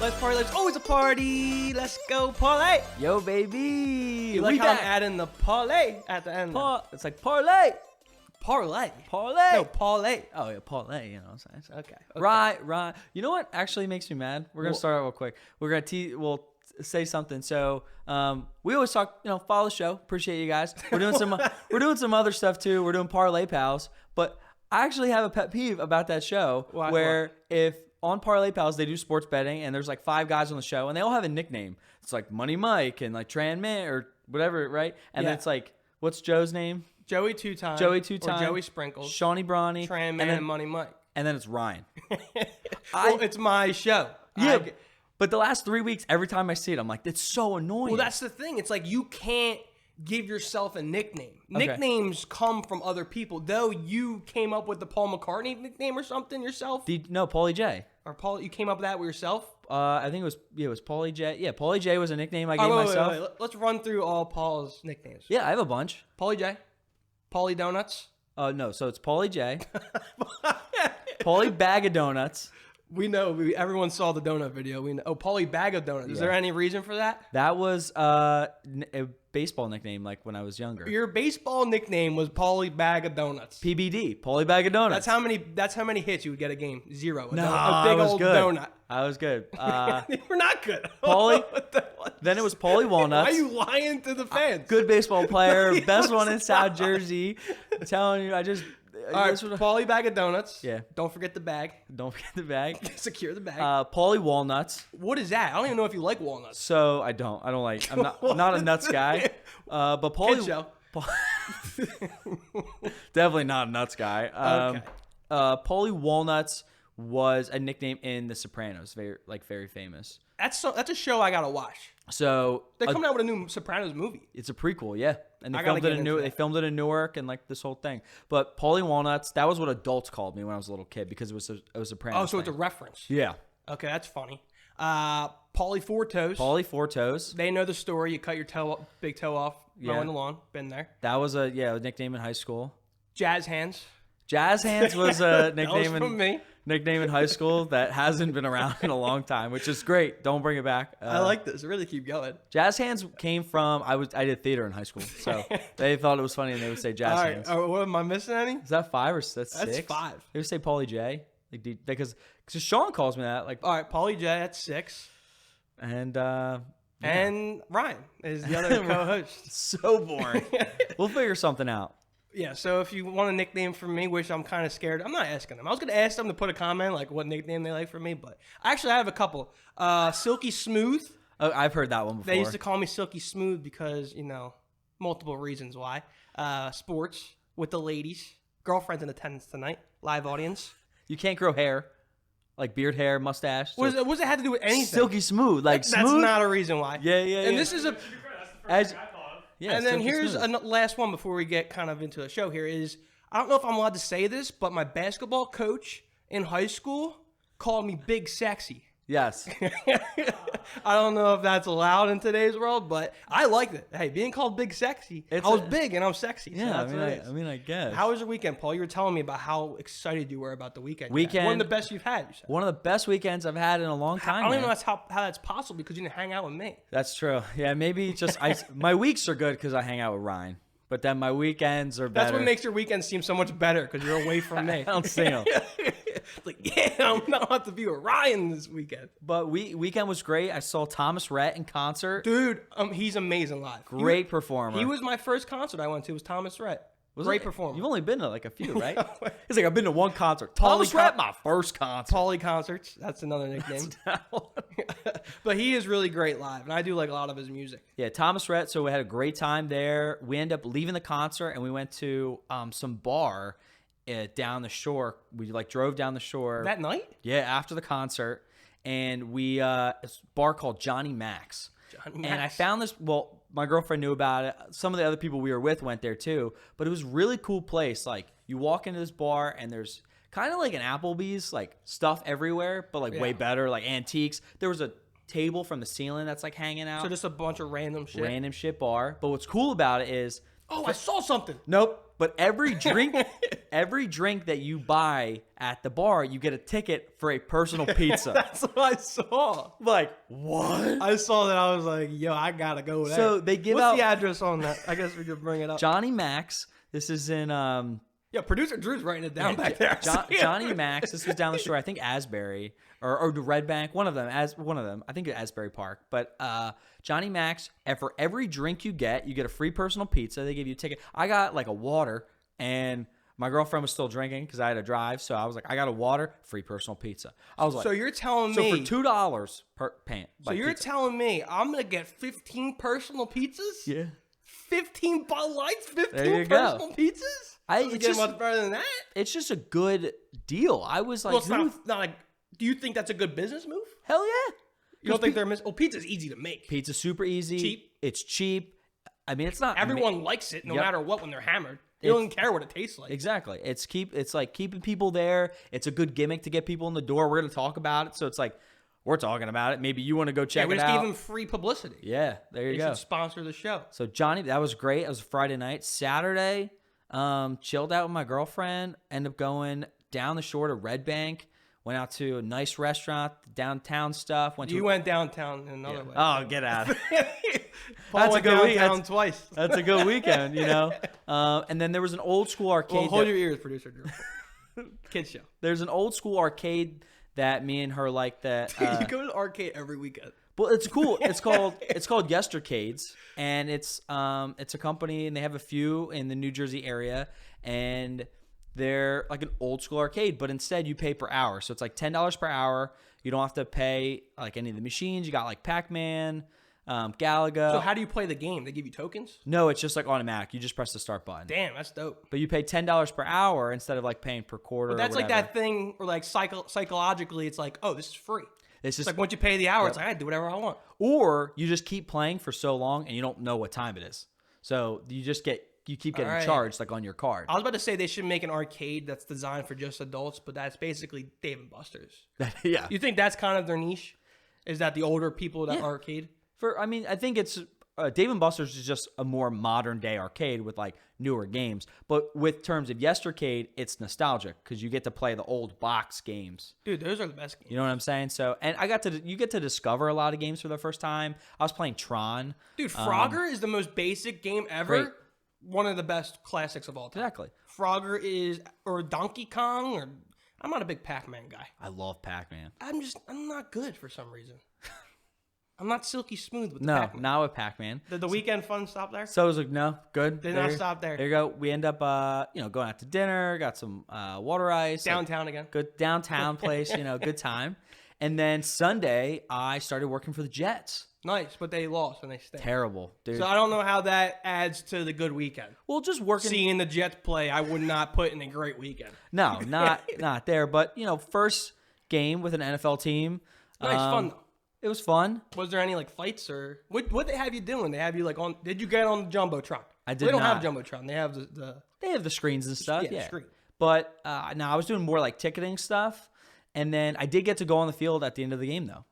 Let's party. Let's always a party. Let's go parlay. Yo, baby. You like how I'm adding the parlay at the end? It's like parlay. Parlay. Parlay. No, parlay. Oh, yeah, parlay. You know what I'm saying? Okay. Right. You know what actually makes me mad? We're going to start out real quick. We're going to we'll say something. So we always talk, follow the show. Appreciate you guys. We're doing some other stuff too. We're doing Parlay Pals. But I actually have a pet peeve about that show where if on Parlay Pals, they do sports betting, and there's like 5 guys on the show, and they all have a nickname. It's like Money Mike and like Tran Mint or whatever, right? And then it's like, what's Joe's name? Joey Two-Time. Joey Two-Time. Or Joey Sprinkles. Shawnee Brawny. Tran Mint and Money Mike. And then it's Ryan. It's my show. Yeah. But the last 3 weeks, every time I see it, I'm like, it's so annoying. Well, that's the thing. It's like you can't give yourself a nickname. Okay. Nicknames come from other people. Though you came up with the Paul McCartney nickname or something yourself. No, Paulie J. Or Paul, you came up with that with yourself? I think it was Paulie J. Yeah, Paulie J was a nickname I gave myself. Wait. Let's run through all Paul's nicknames. Yeah, I have a bunch. Paulie J. Paulie Donuts. No, so it's Paulie J. Paulie Bag of Donuts. We know. Everyone saw the donut video. We know. Oh, Paulie Bag of Donuts. Is there any reason for that? That was a baseball nickname, like when I was younger. Your baseball nickname was Paulie Bag of Donuts. PBD, Paulie Bag of Donuts. That's how many hits you would get a game. 0. A big old good. donut. I was good. We're not good. Paulie. Then it was Paulie Walnuts. Why are you lying to the fans? Good baseball player, best one in South Jersey. I'm telling you, all right, Paulie Bag of Donuts. Yeah. Don't forget the bag. Don't forget the bag. Secure the bag. Paulie Walnuts. What is that? I don't even know if you like walnuts. So I don't like. I'm not a nuts guy. But Paulie. Kid show. Definitely not a nuts guy. Okay. Paulie Walnuts was a nickname in The Sopranos. Very famous. That's a show I gotta watch. So they're coming out with a new Sopranos movie. It's a prequel, yeah, and they filmed it in Newark and like this whole thing. But Paulie Walnuts, that was what adults called me when I was a little kid because it was a Sopranos. Oh, so it's a reference. Yeah. Okay, that's funny. Paulie Four Toes. Paulie Four Toes. They know the story. You cut your big toe off mowing the lawn. Been there. That was a nickname in high school. Jazz Hands. Jazz Hands was a nickname from me. Nickname in high school that hasn't been around in a long time, which is great. Don't bring it back. I like this. Really keep going. Jazz Hands came from I did theater in high school, so they thought it was funny and they would say Jazz Hands. What am I missing? Any? Is that 5 or that's 6? That's 5. They would say Paulie J, because Sean calls me that. Like, all right, Paulie J. That's 6. And and Ryan is the other co-host. So boring. We'll figure something out. Yeah, so if you want a nickname from me, which I'm kind of scared, I'm not asking them. I was going to ask them to put a comment, like what nickname they like for me, but actually I have a couple. Silky Smooth. Oh, I've heard that one before. They used to call me Silky Smooth because, multiple reasons why. Sports with the ladies. Girlfriend's in attendance tonight. Live audience. You can't grow hair, like beard hair, mustache. What does it have to do with anything? Silky Smooth. Like That's smooth? not a reason why. Yeah. And this is Yeah, and then here's a last one before we get kind of into the show here is, I don't know if I'm allowed to say this, but my basketball coach in high school called me Big Sexy. Yes. I don't know if that's allowed in today's world, but I liked it. Hey, being called Big Sexy. I was big and I'm sexy. Yeah, so I guess. How was your weekend, Paul? You were telling me about how excited you were about the weekend. Weekend. One of the best you've had, you said. One of the best weekends I've had in a long time. I don't even know how that's possible because you didn't hang out with me. That's true. Yeah, maybe just my weeks are good because I hang out with Ryan. But then my weekends are better. That's what makes your weekends seem so much better because you're away from me. I don't see him. It's like, I'm not about to be with Ryan this weekend. But weekend was great. I saw Thomas Rhett in concert. Dude, he's amazing live. Great performer. He was my first concert I went to. Was Thomas Rhett. Great performer. You've only been to like a few, right? He's like, I've been to one concert. Thomas Rhett, my first concert. Paulie Concerts. That's another nickname. But he is really great live, and I do like a lot of his music. Yeah, Thomas Rhett. So we had a great time there. We ended up leaving the concert, and we went to some bar down the shore. We drove down the shore. That night? Yeah, after the concert. And we, a bar called Johnny Mac's. And I found this, my girlfriend knew about it. Some of the other people we were with went there too. But it was a really cool place. Like, you walk into this bar and there's kind of like an Applebee's, like stuff everywhere, but way better, like antiques. There was a table from the ceiling that's like hanging out. So just a bunch of random shit. Random shit bar. But what's cool about it is... Oh, I saw something. Nope. But every drink every drink that you buy at the bar, you get a ticket for a personal pizza. That's what I saw. Like, what? I saw that. I was like, yo, I gotta go there. So they give What's out the address on that? I guess we could bring it up. Johnny Mac's. This is in Yeah, producer Drew's writing it down back there. Johnny Mac's. This was down the shore. I think Asbury or Red Bank. One of them. I think Asbury Park. But Johnny Mac's. And for every drink you get a free personal pizza. They give you a ticket. I got like a water, and my girlfriend was still drinking because I had to drive. So I was like, I got a water, free personal pizza. I was like, so you're telling me for $2 per pant. So you're telling me I'm gonna get 15 personal pizzas? Yeah. 15 Bud Lights, 15 There you personal go. pizzas? It's Get just much better than that. It's just a good deal. I was like, Well, it's not like. Do you think that's a good business move? hell yeah. You don't think they're pizza's easy to make. Pizza's super easy. Cheap. It's cheap. I mean, it's not. Everyone likes it no Yep. matter what when they're hammered. They don't care what it tastes like. Exactly. It's like keeping people there. It's a good gimmick to get people in the door. We're gonna talk about it, so it's like we're talking about it. Maybe you want to go check we it just out. gave them free publicity. Yeah, there you They go. should sponsor the show. So Johnny, that was great. It was a Friday night. Saturday, chilled out with my girlfriend. Ended up going down the shore to Red Bank. Went out to a nice restaurant, downtown stuff. You went downtown in another way. Oh, get out! Paul That's a went good week. downtown twice. That's a good weekend, you know. And then there was an old school arcade. Well, hold your ears, producer Drew. Kids show. There's an old school arcade that me and her like that. You go to the arcade every weekend. Well, it's cool. It's called Yestercades, and it's a company, and they have a few in the New Jersey area, and they're like an old school arcade, but instead you pay per hour. So it's like $10 per hour. You don't have to pay like any of the machines. You got like Pac-Man, Galaga. So how do you play the game? They give you tokens? No, it's just like automatic. You just press the start button. Damn, that's dope. But you pay $10 per hour instead of like paying per quarter. But that's or like whatever. that thing where like psychologically it's like, oh, this is free. It's It's like once you pay the hour, it's like I do whatever I want. Or you just keep playing for so long and you don't know what time it is. So you keep getting Alright. charged like on your card. I was about to say they should make an arcade that's designed for just adults, but that's basically Dave and Buster's. Yeah. You think that's kind of their niche? Is that the older people that arcade? I think it's Dave and Buster's is just a more modern day arcade with like newer games. But with terms of Yestercade, it's nostalgic because you get to play the old box games. Dude, those are the best games. You know what I'm saying? So, and you get to discover a lot of games for the first time. I was playing Tron. Dude, Frogger is the most basic game ever. Great. One of the best classics of all time. Exactly. Frogger is, or Donkey Kong, or I'm not a big Pac-Man guy. I love Pac-Man. I'm not good for some reason. I'm not silky smooth with the No, Pac-Man. not with Pac-Man. Did the weekend fun stop there? So I was like, no, good. Did not stop there. There you go. We end up, going out to dinner, got some water ice. Downtown again. Good downtown place, good time. And then Sunday, I started working for the Jets. Nice, but they lost and they stayed. Terrible, dude. So I don't know how that adds to the good weekend. Well, just working. Seeing the Jets play, I would not put in a great weekend. No, not there. But, first game with an NFL team. Nice, fun though. It was fun. Was there any like fights or what they have you doing? They have you like on? Did you get on the jumbotron? I did They don't not. have jumbotron. They have the They have the screens and stuff. yeah, Yeah. screen. But no, I was doing more like ticketing stuff. And then I did get to go on the field at the end of the game, though.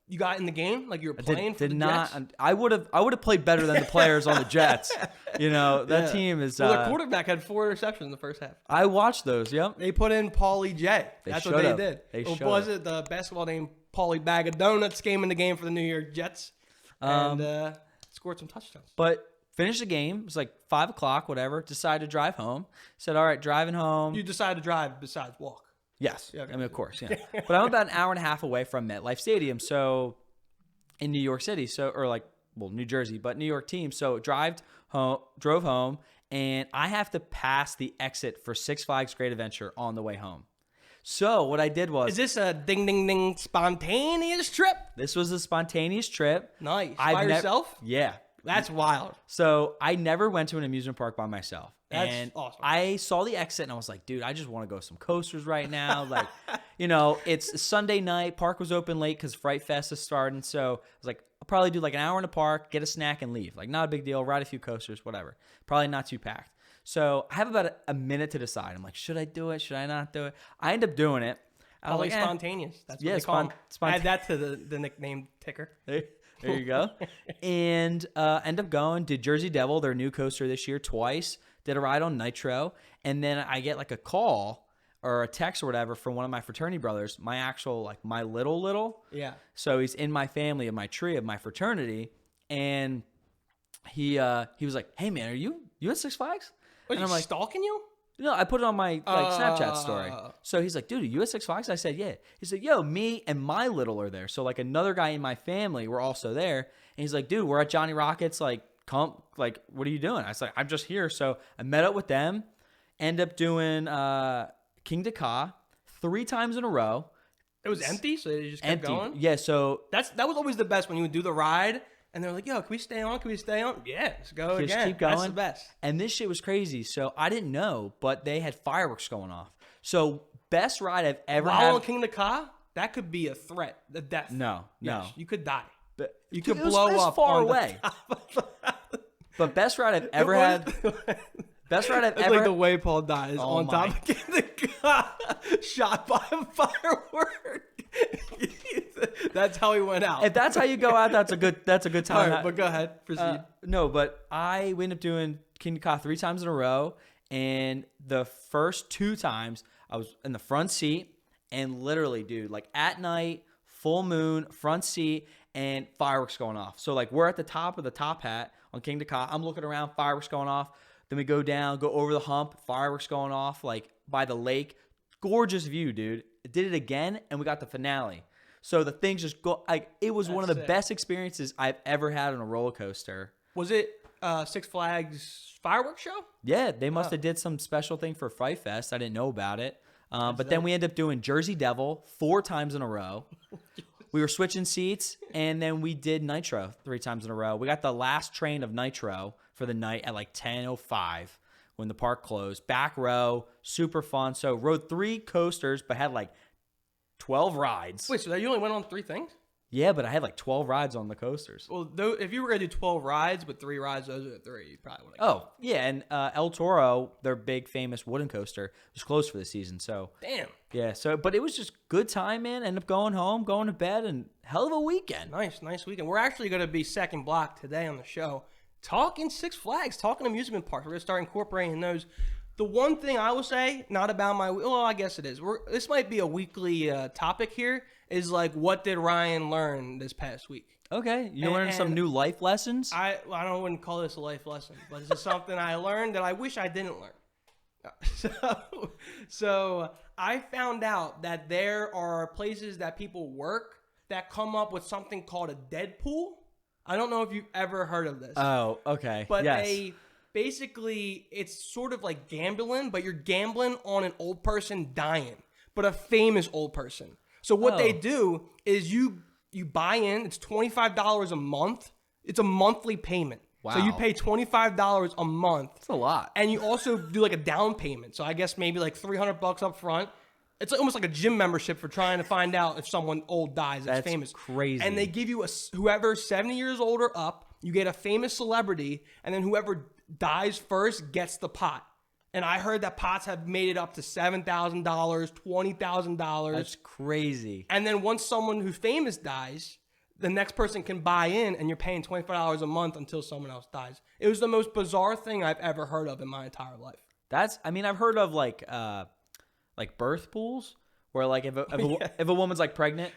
You got in the game like you were playing for the not. Jets? I would have played better than the players on the Jets. That team is. Well, their quarterback had 4 interceptions in the first half. I watched those. Yep. They put in Paulie J. That's what they should've. did. They Or should've. was it the basketball name Paulie Bag of Donuts came in the game for the New York Jets and scored some touchdowns. But finished the game. It was like 5:00, whatever. Decided to drive home. Said, all right, driving home. You decided to drive besides walk. Yes. Yeah, okay. I mean, of course. Yeah. But I'm about an hour and a half away from MetLife Stadium. So in New York City. New Jersey, but New York team. So drove home, and I have to pass the exit for Six Flags Great Adventure on the way home. So what I did was... Is this a ding, ding, ding spontaneous trip? This was a spontaneous trip. Nice. By yourself? Yeah. That's wild. So I never went to an amusement park by myself. That's awesome. I saw the exit and I was like, dude, I just want to go some coasters right now. Like, it's Sunday night. Park was open late because Fright Fest is starting. So I was like, I'll probably do like an hour in the park, get a snack and leave. Like, not a big deal. Ride a few coasters, whatever. Probably not too packed. So I have about a minute to decide. I'm like, should I do it? Should I not do it? I end up doing it. I was Probably like, spontaneous. That's what they call them. Add that to the nickname ticker. There you go. And end up going, did Jersey Devil, their new coaster this year, twice. Did a ride on Nitro. And then I get like a call or a text or whatever from one of my fraternity brothers, my actual, like my little. Yeah. So he's in my family, of my tree, of my fraternity. And he was like, hey, man, are you at Six Flags? Was and he I'm like, stalking you? no, I put it on my Snapchat story. So he's like, dude, are you at Six Flags? I said, yeah. He said, yo, me and my little are there. So like another guy in my family were also there. And he's like, dude, we're at Johnny Rockets. Like, come, like, what are you doing? I was like, I'm just here. So I met up with them, end up doing King Dakar 3 times in a row. It was empty, so they just kept going? Yeah, so that was always the best when you would do the ride. And they're like, yo, can we stay on? Can we stay on? Yeah, let's go again. Just keep going. That's the best. And this shit was crazy. So I didn't know, but they had fireworks going off. So best ride I've ever had. While on King Dakar, that could be a threat, a death. No. Yes, you could die. But You could it was blow up far on away. But best ride I've ever It had. was- Best ride I've It's ever like the way Paul dies Oh on my. top of King Dakar, shot by a firework. That's how he went out. If that's how you go out, that's a good All time. right, but go ahead, proceed. No, but I ended up doing King Dakar 3 times in a row, and the first 2 times I was in the front seat, and literally, dude, like at night, full moon, front seat, and fireworks going off. So like we're at the top of the top hat on King Dakar. I'm looking around, fireworks going off. Then we go down, go over the hump, fireworks going off, like by the lake. Gorgeous view, dude. Did it again, and we got the finale. So the things just go, like, it was one of the That's sick. best experiences I've ever had on a roller coaster. Was it Six Flags fireworks show? Yeah, they must have did some special thing for Fright Fest. I didn't know about it. But then we ended up doing Jersey Devil 4 times in a row. We were switching seats, and then we did Nitro 3 times in a row. We got the last train of Nitro for the night at like 10:05 when the park closed. Back row, super fun. So rode 3 coasters, but had like 12 rides. Wait, so you only went on 3 things? Yeah, but I had like 12 rides on the coasters. Well, if you were going to do 12 rides, but 3 rides, those are the 3. You probably would. Oh, yeah, and El Toro, their big famous wooden coaster, was closed for the season. So Damn. yeah, but it was just good time, man. Ended up going home, going to bed, and hell of a weekend. Nice weekend. We're actually going to be second block today on the show, talking Six Flags, talking amusement parks. We're going to start incorporating those. The one thing I will say, not about I guess it is. This might be a weekly topic here, is like, what did Ryan learn this past week? Okay, you learned some new life lessons? I wouldn't call this a life lesson, but this is something I learned that I wish I didn't learn. So I found out that there are places that people work that come up with something called a Deadpool. I don't know if you've ever heard of this. Oh, okay. But yes. basically, it's sort of like gambling, but you're gambling on an old person dying, but a famous old person. So what they do is you buy in. It's $25 a month. It's a monthly payment. Wow. So you pay $25 a month. That's a lot. And you also do like a down payment. So I guess maybe like $300 up front. It's almost like a gym membership for trying to find out if someone old dies that's famous. Crazy. And they give you whoever's 70 years old or up, you get a famous celebrity, and then whoever dies first gets the pot. And I heard that pots have made it up to $7,000, $20,000. That's crazy. And then once someone who's famous dies, the next person can buy in, and you're paying $25 a month until someone else dies. It was the most bizarre thing I've ever heard of in my entire life. I've heard of like birth pools where like if a woman's like pregnant,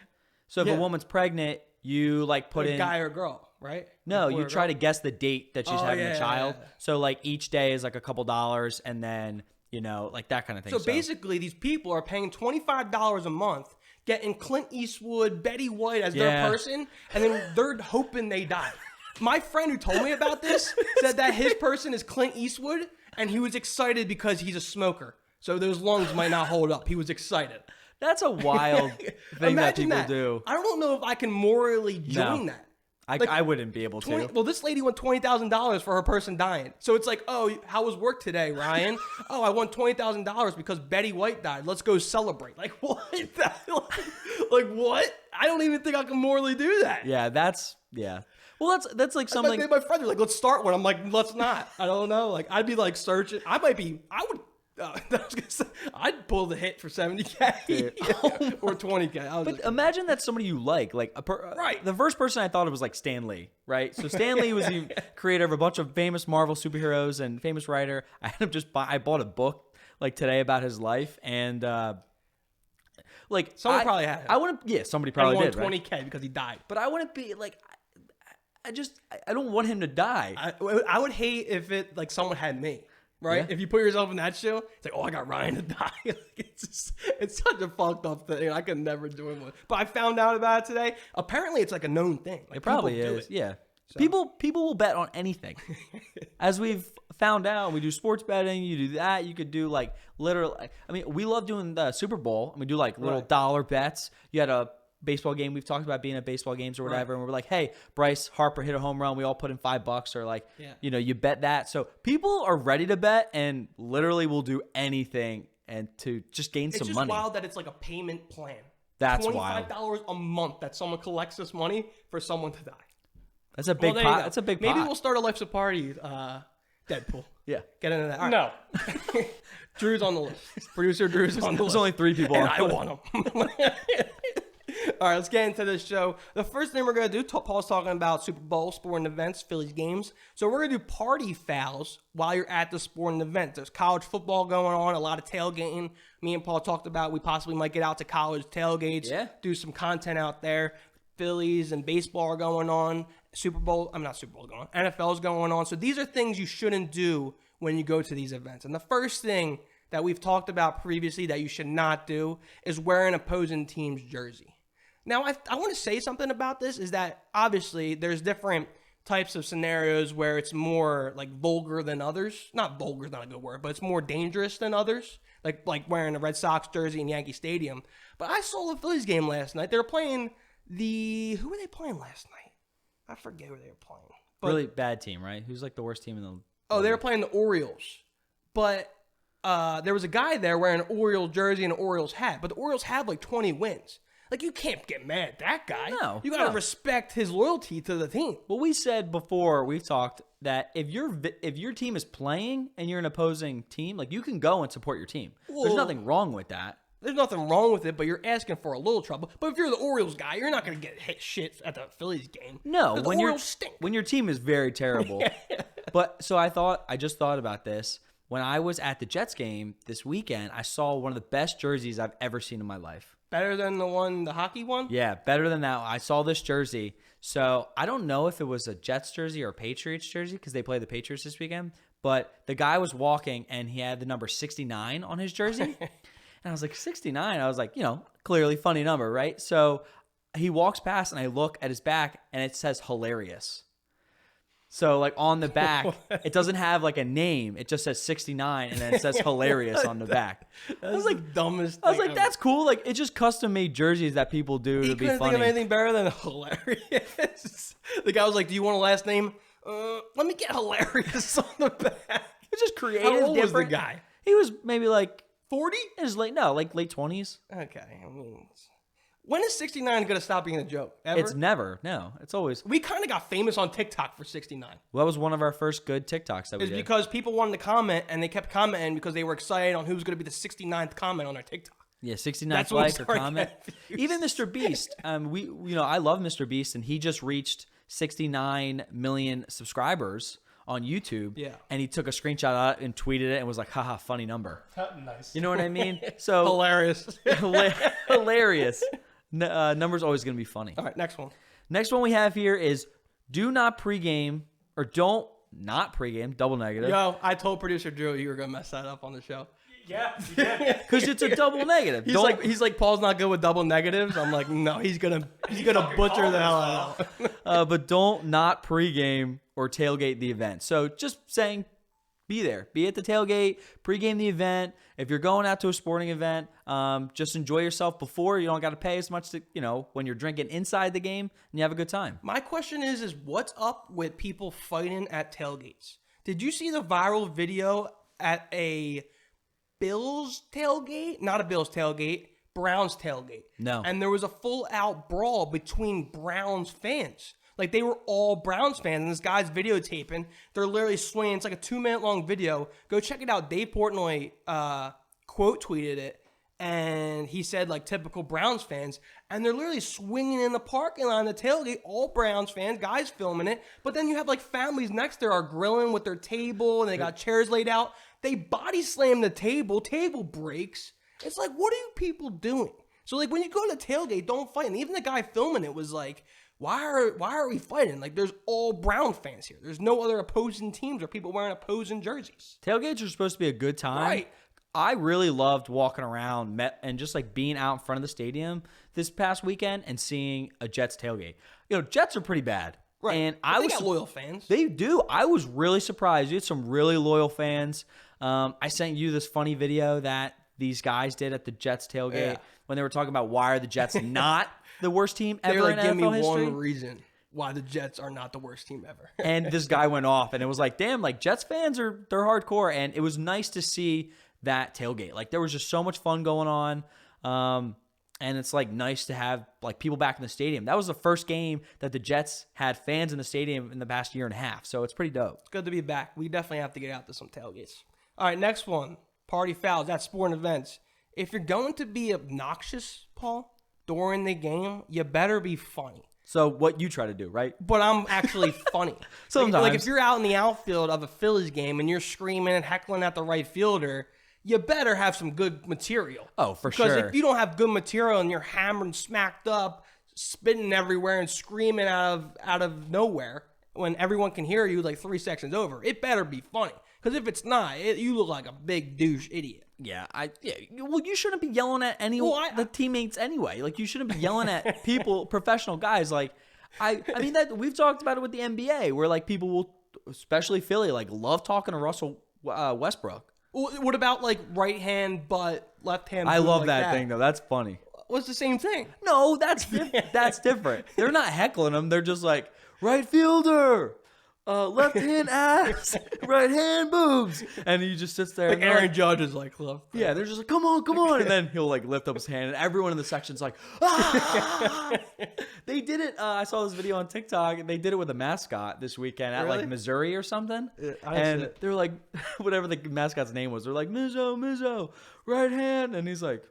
so if a woman's pregnant, you like put a in guy or girl, right? No, Boy you or try girl? to guess the date that she's having yeah, the child. yeah. So like each day is like a couple dollars, and then like that kind of thing. So basically, these people are paying $25 a month, getting Clint Eastwood, Betty White as their person, and then they're hoping they die. My friend who told me about this said that his person is Clint Eastwood, and he was excited because he's a smoker. So those lungs might not hold up. He was excited. That's a wild thing that people do. I don't know if I can morally join that. I wouldn't be able to. Well, this lady won $20,000 for her person dying. So it's like, oh, how was work today, Ryan? Oh, I won $20,000 because Betty White died. Let's go celebrate. Like, what? Like, what? I don't even think I can morally do that. Yeah, Well, that's like something. My friends are like, let's start one. I'm like, let's not. I don't know. Like, I'd be like searching. I was gonna say, I'd pull the hit for $70K or $20K. But imagine that's somebody you like right. The first person I thought of was like Stan Lee, right? So Stan Lee was the creator of a bunch of famous Marvel superheroes and famous writer. I ended up I bought a book like today about his life, and like someone probably had it. I wouldn't. Yeah, somebody probably won did. $20K right? because he died. But I wouldn't be like. I don't want him to die. I would hate if it like someone had me. Right? Yeah. If you put yourself in that show, it's like, oh, I got Ryan to die. It's such a fuckt up thing. I could never do it. But I found out about it today. Apparently, it's like a known thing. Like, it probably is. Yeah. So. People will bet on anything. As we've found out, we do sports betting. You do that. You could do like literally. I mean, we love doing the Super Bowl. And we do like little dollar bets. You had a baseball game. We've talked about being at baseball games or whatever, and we're like, hey, Bryce Harper hit a home run. We all put in $5 or like, you bet that. So people are ready to bet and literally will do anything and to just gain some money. It's just wild that it's like a payment plan. That's wild. $25 a month that someone collects this money for someone to die. That's a big pot. That's a big pot. Maybe we'll start a Life's a Party Deadpool. Yeah. Get into that. All right. No. Drew's on the list. Producer Drew's on the list. There's only 3 people and on I want him. All right, let's get into this show. The first thing we're going to do, Paul's talking about Super Bowl, sporting events, Phillies games. So we're going to do party fouls while you're at the sporting event. There's college football going on, a lot of tailgating. Me and Paul talked about we possibly might get out to college tailgates, do some content out there. Phillies and baseball are going on. Not Super Bowl going on. NFL's going on. So these are things you shouldn't do when you go to these events. And the first thing that we've talked about previously that you should not do is wear an opposing team's jersey. Now, I want to say something about this is that obviously there's different types of scenarios where it's more like vulgar than others. Not vulgar is not a good word, but it's more dangerous than others. Like wearing a Red Sox jersey in Yankee Stadium. But I saw the Phillies game last night. They were playing who were they playing last night? I forget who they were playing. But, really bad team, right? Who's like the worst team in the Oh, they were playing the Orioles. But there was a guy there wearing an Orioles jersey and an Orioles hat. But the Orioles have like 20 wins. Like, you can't get mad at that guy. No. You got to respect his loyalty to the team. Well, we said before, we've talked that if your team is playing and you're an opposing team, like, you can go and support your team. Well, there's nothing wrong with that. There's nothing wrong with it, but you're asking for a little trouble. But if you're the Orioles guy, you're not going to get hit shit at the Phillies game. No. The Orioles stink. When your team is very terrible. But, so I just thought about this. When I was at the Jets game this weekend, I saw one of the best jerseys I've ever seen in my life. Better than the hockey one? Yeah, better than that. I saw this jersey. So I don't know if it was a Jets jersey or a Patriots jersey because they play the Patriots this weekend. But the guy was walking and he had the number 69 on his jersey. And I was like, 69? I was like, clearly funny number, right? So he walks past and I look at his back and it says hilarious. So, like, on the back, it doesn't have, like, a name. It just says 69, and then it says hilarious on the back. I was like, dumbest thing I was like, ever. that's cool. Like, it's just custom-made jerseys that people do to be funny. He couldn't think of anything better than hilarious. The guy was like, do you want a last name? Let me get hilarious on the back. It's just creative. How old was the different. guy? He was maybe, like, 40? in his late 20s. Okay, I mean... When is 69 going to stop being a joke? Ever? It's never. No, it's always. We kind of got famous on TikTok for 69. Well, that was one of our first good TikToks that we It's did. because people wanted to comment, and they kept commenting because they were excited on who was going to be the 69th comment on our TikTok. Yeah, 69th That's what like or started comment. confused. Even Mr. Beast. I love Mr. Beast, and he just reached 69 million subscribers on YouTube. Yeah. And he took a screenshot of it and tweeted it and was like, haha, funny number. Nice. You know what I mean? So Hilarious. hilarious. Number's always going to be funny. All right, next one. Next one we have here is do not pregame or don't not pregame, double negative. Yo, I told producer Drew you were going to mess that up on the show. Yeah, you did. Because it's a double negative. He's like, Paul's not good with double negatives. I'm like, no, he's gonna butcher the hell out of it. But don't not pregame or tailgate the event. So just saying, be there. Be at the tailgate, pregame the event. If you're going out to a sporting event, just enjoy yourself before. You don't got to pay as much to, when you're drinking inside the game and you have a good time. My question is what's up with people fighting at tailgates? Did you see the viral video at a Bills tailgate? Not a Bills tailgate, Browns tailgate. No. And there was a full-out brawl between Browns fans. Like, they were all Browns fans, and this guy's videotaping. They're literally swinging. It's like a 2-minute long video. Go check it out. Dave Portnoy quote tweeted it, and he said, like, typical Browns fans. And they're literally swinging in the parking lot on the tailgate, all Browns fans, guys filming it. But then you have, like, families next there are grilling with their table, and they got chairs laid out. They body slam the table breaks. It's like, what are you people doing? So, like, when you go to the tailgate, don't fight. And even the guy filming it was like, why are we fighting? Like, there's all Brown fans here. There's no other opposing teams or people wearing opposing jerseys. Tailgates are supposed to be a good time. Right. I really loved walking around and just like being out in front of the stadium this past weekend and seeing a Jets tailgate. You know, Jets are pretty bad. Right. And they got loyal fans. They do. I was really surprised. You had some really loyal fans. I sent you this funny video that these guys did at the Jets tailgate when they were talking about why are the Jets not the worst team ever in NFL history. Give me one reason why the Jets are not the worst team ever. And this guy went off, and it was like, damn, like Jets fans they're hardcore, and it was nice to see that tailgate. Like there was just so much fun going on, and it's like nice to have like people back in the stadium. That was the first game that the Jets had fans in the stadium in the past year and a half, so it's pretty dope. It's good to be back. We definitely have to get out to some tailgates. All right, next one, party fouls. That's sporting events. If you're going to be obnoxious, Paul, during the game, you better be funny. So what you try to do, right? But I'm actually funny. Sometimes. Like if you're out in the outfield of a Phillies game and you're screaming and heckling at the right fielder, you better have some good material. Oh, for sure. Because if you don't have good material and you're hammered, smacked up, spitting everywhere and screaming out of nowhere when everyone can hear you like 3 seconds over, it better be funny. Because if it's not, you look like a big douche idiot. Yeah, well, you shouldn't be yelling at the teammates anyway. Like, you shouldn't be yelling at people, professional guys. Like, I mean, that we've talked about it with the NBA, where like people will, especially Philly, like love talking to Russell Westbrook. What about like right hand but left hand? I love like that thing though. That's funny. Well, it's the same thing. No, that's different. They're not heckling him. They're just like right fielder. Left hand ass, right hand boobs, and he just sits there. Like Aaron Judge is like, love. Yeah, they're just like, come on, and then he'll like lift up his hand, and everyone in the section's like, ah! They did it. I saw this video on TikTok, and they did it with a mascot this weekend at like Missouri or something, and they were like, whatever the mascot's name was, they're like Mizzo, right hand, and he's like.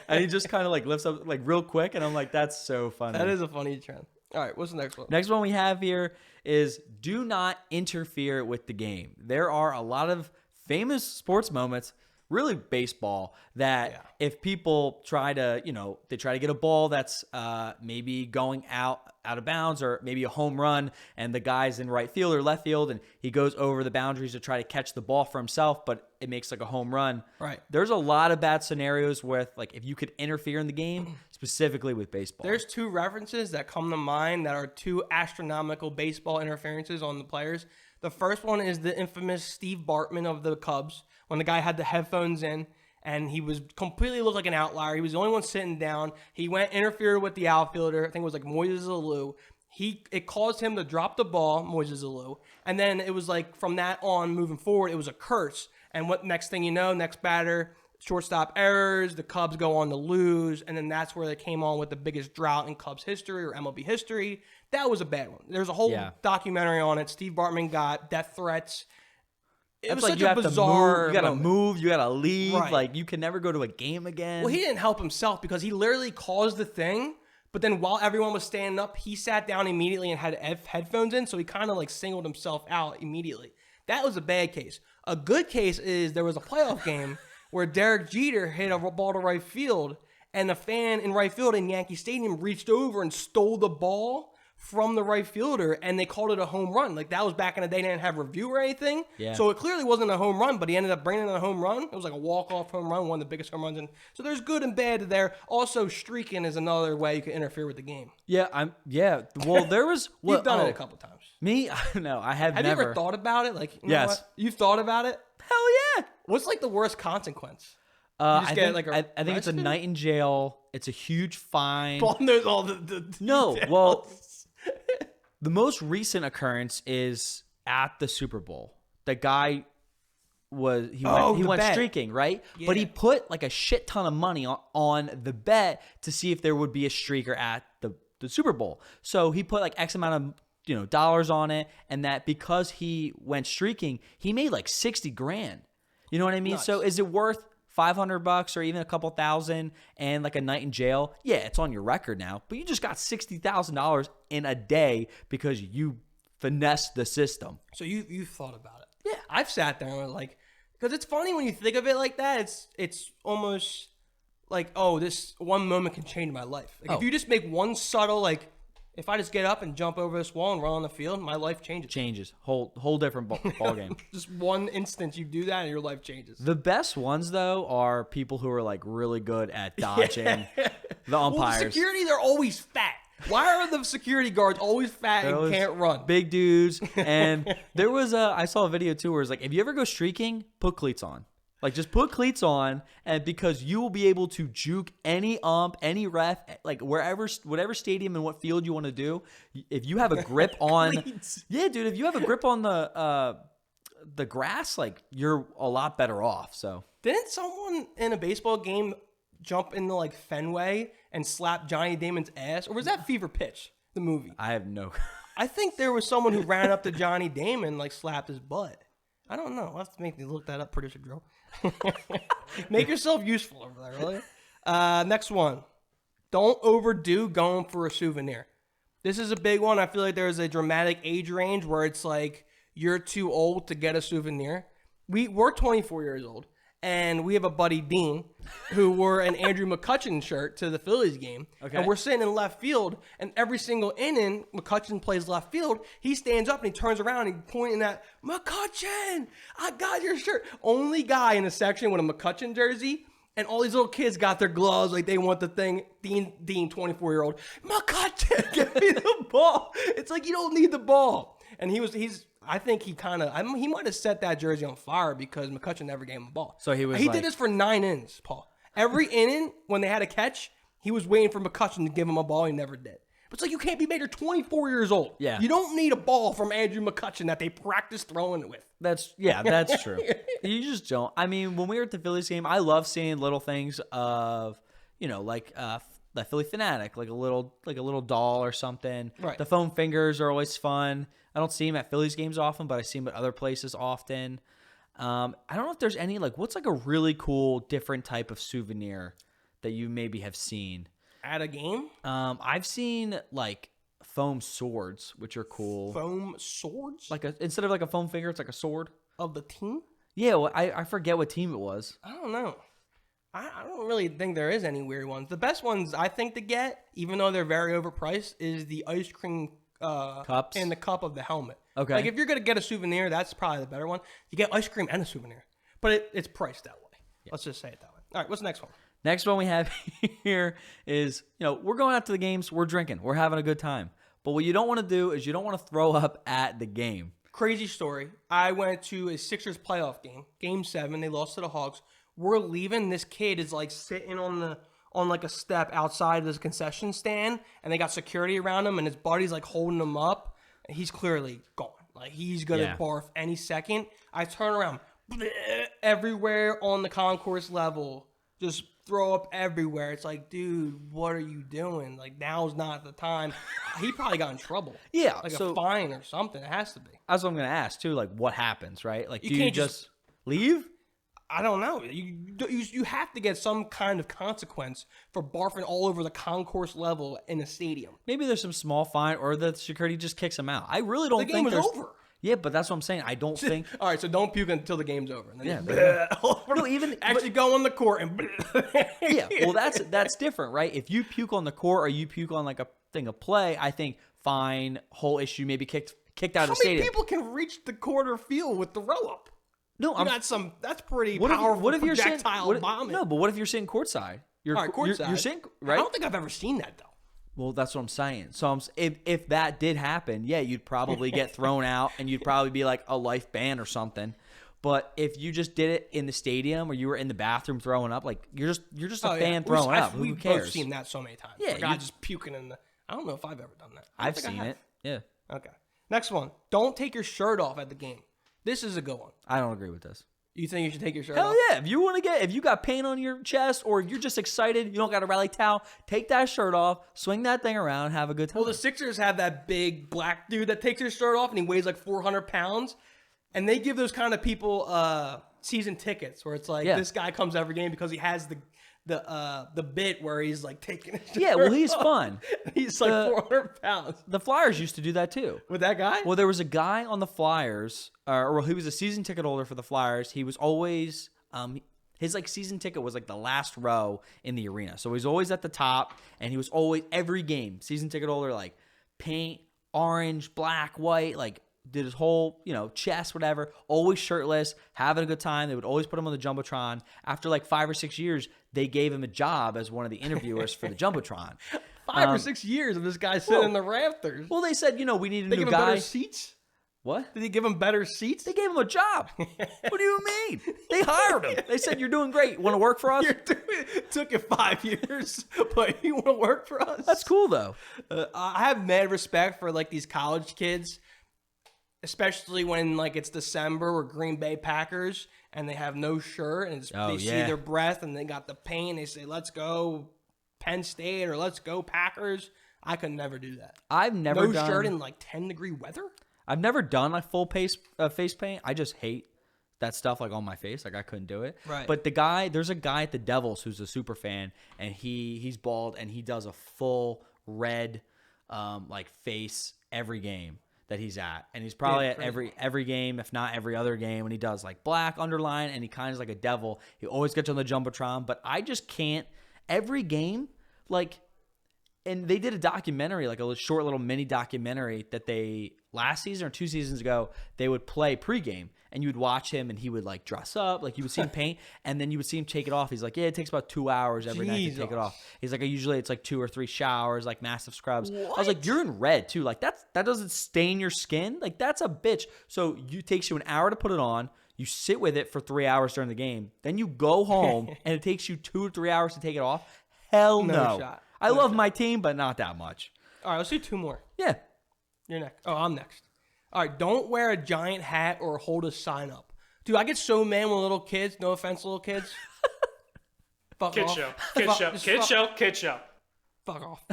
And he just kind of like lifts up like real quick, and I'm like, that's so funny. That is a funny trend. All right, what's the next one? Next one we have here is do not interfere with the game. There are a lot of famous sports moments, really baseball, that if people try to, they try to get a ball that's maybe going out of bounds or maybe a home run, and the guy's in right field or left field, and he goes over the boundaries to try to catch the ball for himself, but it makes like a home run. Right. There's a lot of bad scenarios with like if you could interfere in the game, specifically with baseball. There's 2 references that come to mind that are 2 astronomical baseball interferences on the players. The first one is the infamous Steve Bartman of the Cubs, when the guy had the headphones in and he was completely looked like an outlier. He was the only one sitting down. He went interfered with the outfielder. I think it was like Moises Alou. It caused him to drop the ball, Moises Alou. And then it was like from that on moving forward, it was a curse. And what next thing you know, next batter, shortstop errors, the Cubs go on to lose, and then that's where they came on with the biggest drought in Cubs history or MLB history. That was a bad one. There's a whole documentary on it. Steve Bartman got death threats. It was like such a bizarre. You gotta move. You gotta leave. Right. Like you can never go to a game again. Well, he didn't help himself because he literally caused the thing. But then while everyone was standing up, he sat down immediately and had headphones in, so he kind of like singled himself out immediately. That was a bad case. A good case is there was a playoff game where Derek Jeter hit a ball to right field, and a fan in right field in Yankee Stadium reached over and stole the ball from the right fielder, and they called it a home run. Like, that was back in the day. They didn't have review or anything. Yeah. So it clearly wasn't a home run, but he ended up bringing in a home run. It was like a walk-off home run, one of the biggest home runs. So there's good and bad there. Also, streaking is another way you can interfere with the game. Yeah. Well, there was... You've done it a couple times. Me? No, I have never. Have you ever thought about it? Like, yes. You've thought about it? Hell yeah. What's like the worst consequence? I think it's a night in jail. It's a huge fine. There's all the no, details. well, the most recent occurrence is at the Super Bowl. The guy went streaking, right? Yeah. But he put like a shit ton of money on the bet to see if there would be a streaker at the the Super Bowl. So he put like X amount of dollars on it, and that because he went streaking, he made like 60 grand. You know what I mean? Nuts. So is it worth $500 or even a couple thousand and like a night in jail? Yeah, it's on your record now, but you just got $60,000 in a day because you finessed the system. So you thought about it? Yeah, I've sat there and was like, because it's funny when you think of it like that. It's almost like, oh, this one moment can change my life. Like if you just make one subtle, like, if I just get up and jump over this wall and run on the field, my life changes. Changes. Whole different ball game. Just one instance you do that and your life changes. The best ones, though, are people who are, like, really good at dodging the umpires. Well, the security, they're always fat. Why are the security guards always fat and can't run? Big dudes. And there was I saw a video, too, where it's like, if you ever go streaking, put cleats on. Like, just put cleats on, and because you will be able to juke any ump, any ref, like whatever stadium and what field you want to do. If you have a grip on, yeah, dude, if you have a grip on the grass, like you're a lot better off. So didn't someone in a baseball game jump into like Fenway and slap Johnny Damon's ass, or was that Fever Pitch, the movie? I have no. I think there was someone who ran up to Johnny Damon, like slapped his butt. I don't know. I'll have to make me look that up, producer Drill. Make yourself useful over there, really. Next one. Don't overdo going for a souvenir. This is a big one. I feel like there's a dramatic age range where it's like you're too old to get a souvenir. We're 24 years old, and we have a buddy, Dean, who wore an Andrew McCutchen shirt to the Phillies game. Okay. And we're sitting in left field, and every single inning, McCutchen plays left field. He stands up, and he turns around, and he's pointing at, McCutchen, I got your shirt. Only guy in the section with a McCutchen jersey, and all these little kids got their gloves like they want the thing. Dean, 24-year-old, McCutchen, give me the ball. It's like you don't need the ball. And I think he might have set that jersey on fire because McCutchen never gave him a ball. So he did this for 9 innings, Paul. Every inning, when they had a catch, he was waiting for McCutchen to give him a ball. He never did. But it's like you can't be made. You're 24 years old. Yeah. You don't need a ball from Andrew McCutchen that they practice throwing it with. That's true. You just don't. I mean, when we were at the Phillies game, I love seeing little things of, like the Philly Fanatic, like a little doll or something. Right. The foam fingers are always fun. I don't see him at Phillies games often, but I see him at other places often. I don't know if there's any, like, what's like a really cool, different type of souvenir that you maybe have seen at a game? I've seen like foam swords, which are cool. Foam swords? Instead of like a foam finger, it's like a sword of the team. Yeah, well, I forget what team it was. I don't know. I don't really think there is any weird ones. The best ones I think to get, even though they're very overpriced, is the ice cream cups in the cup of the helmet. Okay. Like if you're gonna get a souvenir, that's probably the better one. You get ice cream and a souvenir, but it's priced that way. Yeah. Let's just say it that way. All right, what's the next one? Next one we have here is, we're going out to the games, we're drinking, we're having a good time. But what you don't want to do is you don't want to throw up at the game. Crazy story. I went to a Sixers playoff game, Game 7. They lost to the Hawks. We're leaving. This kid is like sitting on like a step outside of this concession stand, and they got security around him, and his buddy's like holding him up. He's clearly gone. Like he's gonna barf any second. I turn around, everywhere on the concourse level, just throw up everywhere. It's like, dude, what are you doing? Like now's not the time. He probably got in trouble. Yeah, like a fine or something. It has to be. That's what I'm gonna ask too. Like, what happens, right? Like, do you you just leave? I don't know. You have to get some kind of consequence for barfing all over the concourse level in a stadium. Maybe there's some small fine, or the security just kicks him out. I really don't think the game is over. Yeah, but that's what I'm saying. I don't think. All right, so don't puke until the game's over. And then no, even actually go on the court and. Yeah, well, that's different, right? If you puke on the court or you puke on like a thing of play, I think fine, whole issue, maybe kicked out of the stadium. How many people can reach the quarter field with the row up? No, that's pretty powerful. What if you're projectile bombing? No, but what if you're sitting courtside? All right, courtside. You're sitting, right? I don't think I've ever seen that though. Well, that's what I'm saying. So if that did happen, yeah, you'd probably get thrown out, and you'd probably be like a life ban or something. But if you just did it in the stadium or you were in the bathroom throwing up, like you're just a fan throwing up. Who cares? We've both seen that so many times. Yeah, guy just puking in the. I don't know if I've ever done that. I've seen it. Yeah. Okay. Next one. Don't take your shirt off at the game. This is a good one. I don't agree with this. You think you should take your shirt Hell off? yeah. If you got paint on your chest or you're just excited, you don't got a rally towel, take that shirt off, swing that thing around, have a good time. Well, the Sixers have that big black dude that takes his shirt off and he weighs like 400 pounds. And they give those kind of people season tickets where it's like this guy comes every game because he has the bit where he's like taking his shirt well, he's off. fun. He's like 400 pounds. The Flyers used to do that too. With that guy? Well, there was a guy on the Flyers, or he was a season ticket holder for the Flyers. He was always, his like season ticket was like the last row in the arena. So he was always at the top, and he was always, every game, season ticket holder, like paint, orange, black, white, like did his whole, chest, whatever, always shirtless, having a good time. They would always put him on the Jumbotron. After like 5 or 6 years, they gave him a job as one of the interviewers for the Jumbotron. 5 or 6 years of this guy sitting in the rafters. Well, they said, we need a They new give him guy. better seats? What? Did he give him better seats? They gave him a job. What do you mean? They hired him. They said, you're doing great. Want to work for us? It took you 5 years, but you want to work for us? That's cool, though. I have mad respect for like these college kids, especially when like it's December or Green Bay Packers and they have no shirt and they see their breath and they got the pain. They say, let's go Penn State or let's go Packers. I could never do that. I've never no done shirt in like 10-degree weather. I've never done a full face paint. I just hate that stuff like on my face. Like I couldn't do it. Right. But there's a guy at the Devils who's a super fan, and he's bald and he does a full red like face every game that he's at, and he's probably at every game, if not every other game, and he does like black underline, and he kind of is like a devil. He always gets on the Jumbotron, but I just can't. Every game, like, and they did a documentary, like a short little mini documentary that they last season or 2 seasons ago, they would play pregame, and you would watch him, and he would like dress up, like you would see him paint, and then you would see him take it off. He's like, yeah, it takes about 2 hours every night to take it off. He's like, usually it's like 2 or 3 showers, like massive scrubs. What? I was like, you're in red too. Like that doesn't stain your skin. Like that's a bitch. So it takes you an hour to put it on. You sit with it for 3 hours during the game. Then you go home, and it takes you 2 or 3 hours to take it off. Hell no. Shot. I love my team, but not that much. All right, let's do 2 more. Yeah. You're next. Oh, I'm next. All right, don't wear a giant hat or hold a sign up. Dude, I get so mad when little kids, no offense, little kids. Fuck Kid off. show. Kid show. Kid show. Kid show. Fuck off.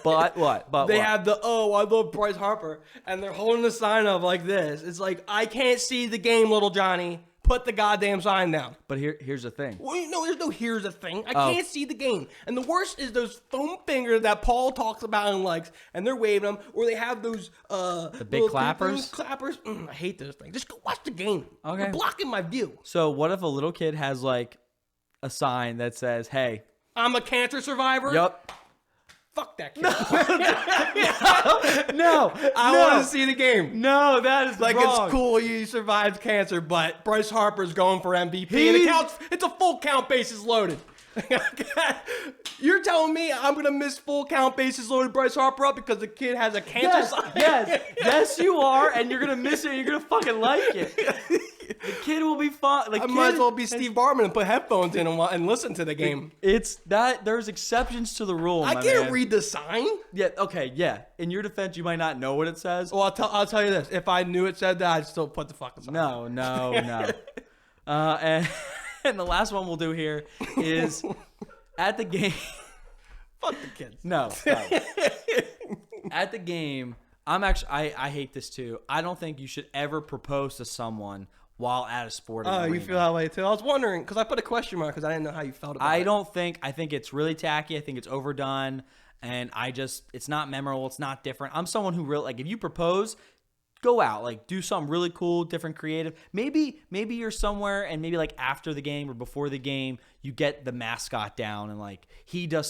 But what? But they what? have I love Bryce Harper, and they're holding the sign up like this. It's like, I can't see the game, little Johnny. Put the goddamn sign down. But here's the thing. Well, there's no here's the thing. I can't see the game. And the worst is those foam fingers that Paul talks about and likes, and they're waving them, or they have those the big clappers. Clappers. I hate those things. Just go watch the game. Okay. You're blocking my view. So what if a little kid has like a sign that says, "Hey, I'm a cancer survivor." Yup. Fuck that kid. No, I want to see the game. No, that is Like, wrong. it's cool you survived cancer, but Bryce Harper's going for MVP. And it's a full count, bases loaded. You're telling me I'm going to miss full count, bases loaded Bryce Harper up because the kid has a cancer sign? Yes, you are, and you're going to miss it, and you're going to fucking like it. The kid will be fun. I might as well be Steve Bartman and put headphones in and listen to the game. It's that there's exceptions to the rule. I can't read the sign. Yeah. Okay. Yeah. In your defense, you might not know what it says. Well, I'll tell you this: if I knew it said that, I'd still put the fucking sign. No. And the last one we'll do here is at the game. Fuck the kids. No. At the game, I hate this too. I don't think you should ever propose to someone while at a sporting arena. You feel that way too? I was wondering because I put a question mark because I didn't know how you felt about it. I think it's really tacky. I think it's overdone, and it's not memorable. It's not different. I'm someone who really, like, if you propose, go out, like, do something really cool, different, creative. Maybe you're somewhere and maybe like after the game or before the game, you get the mascot down and like you do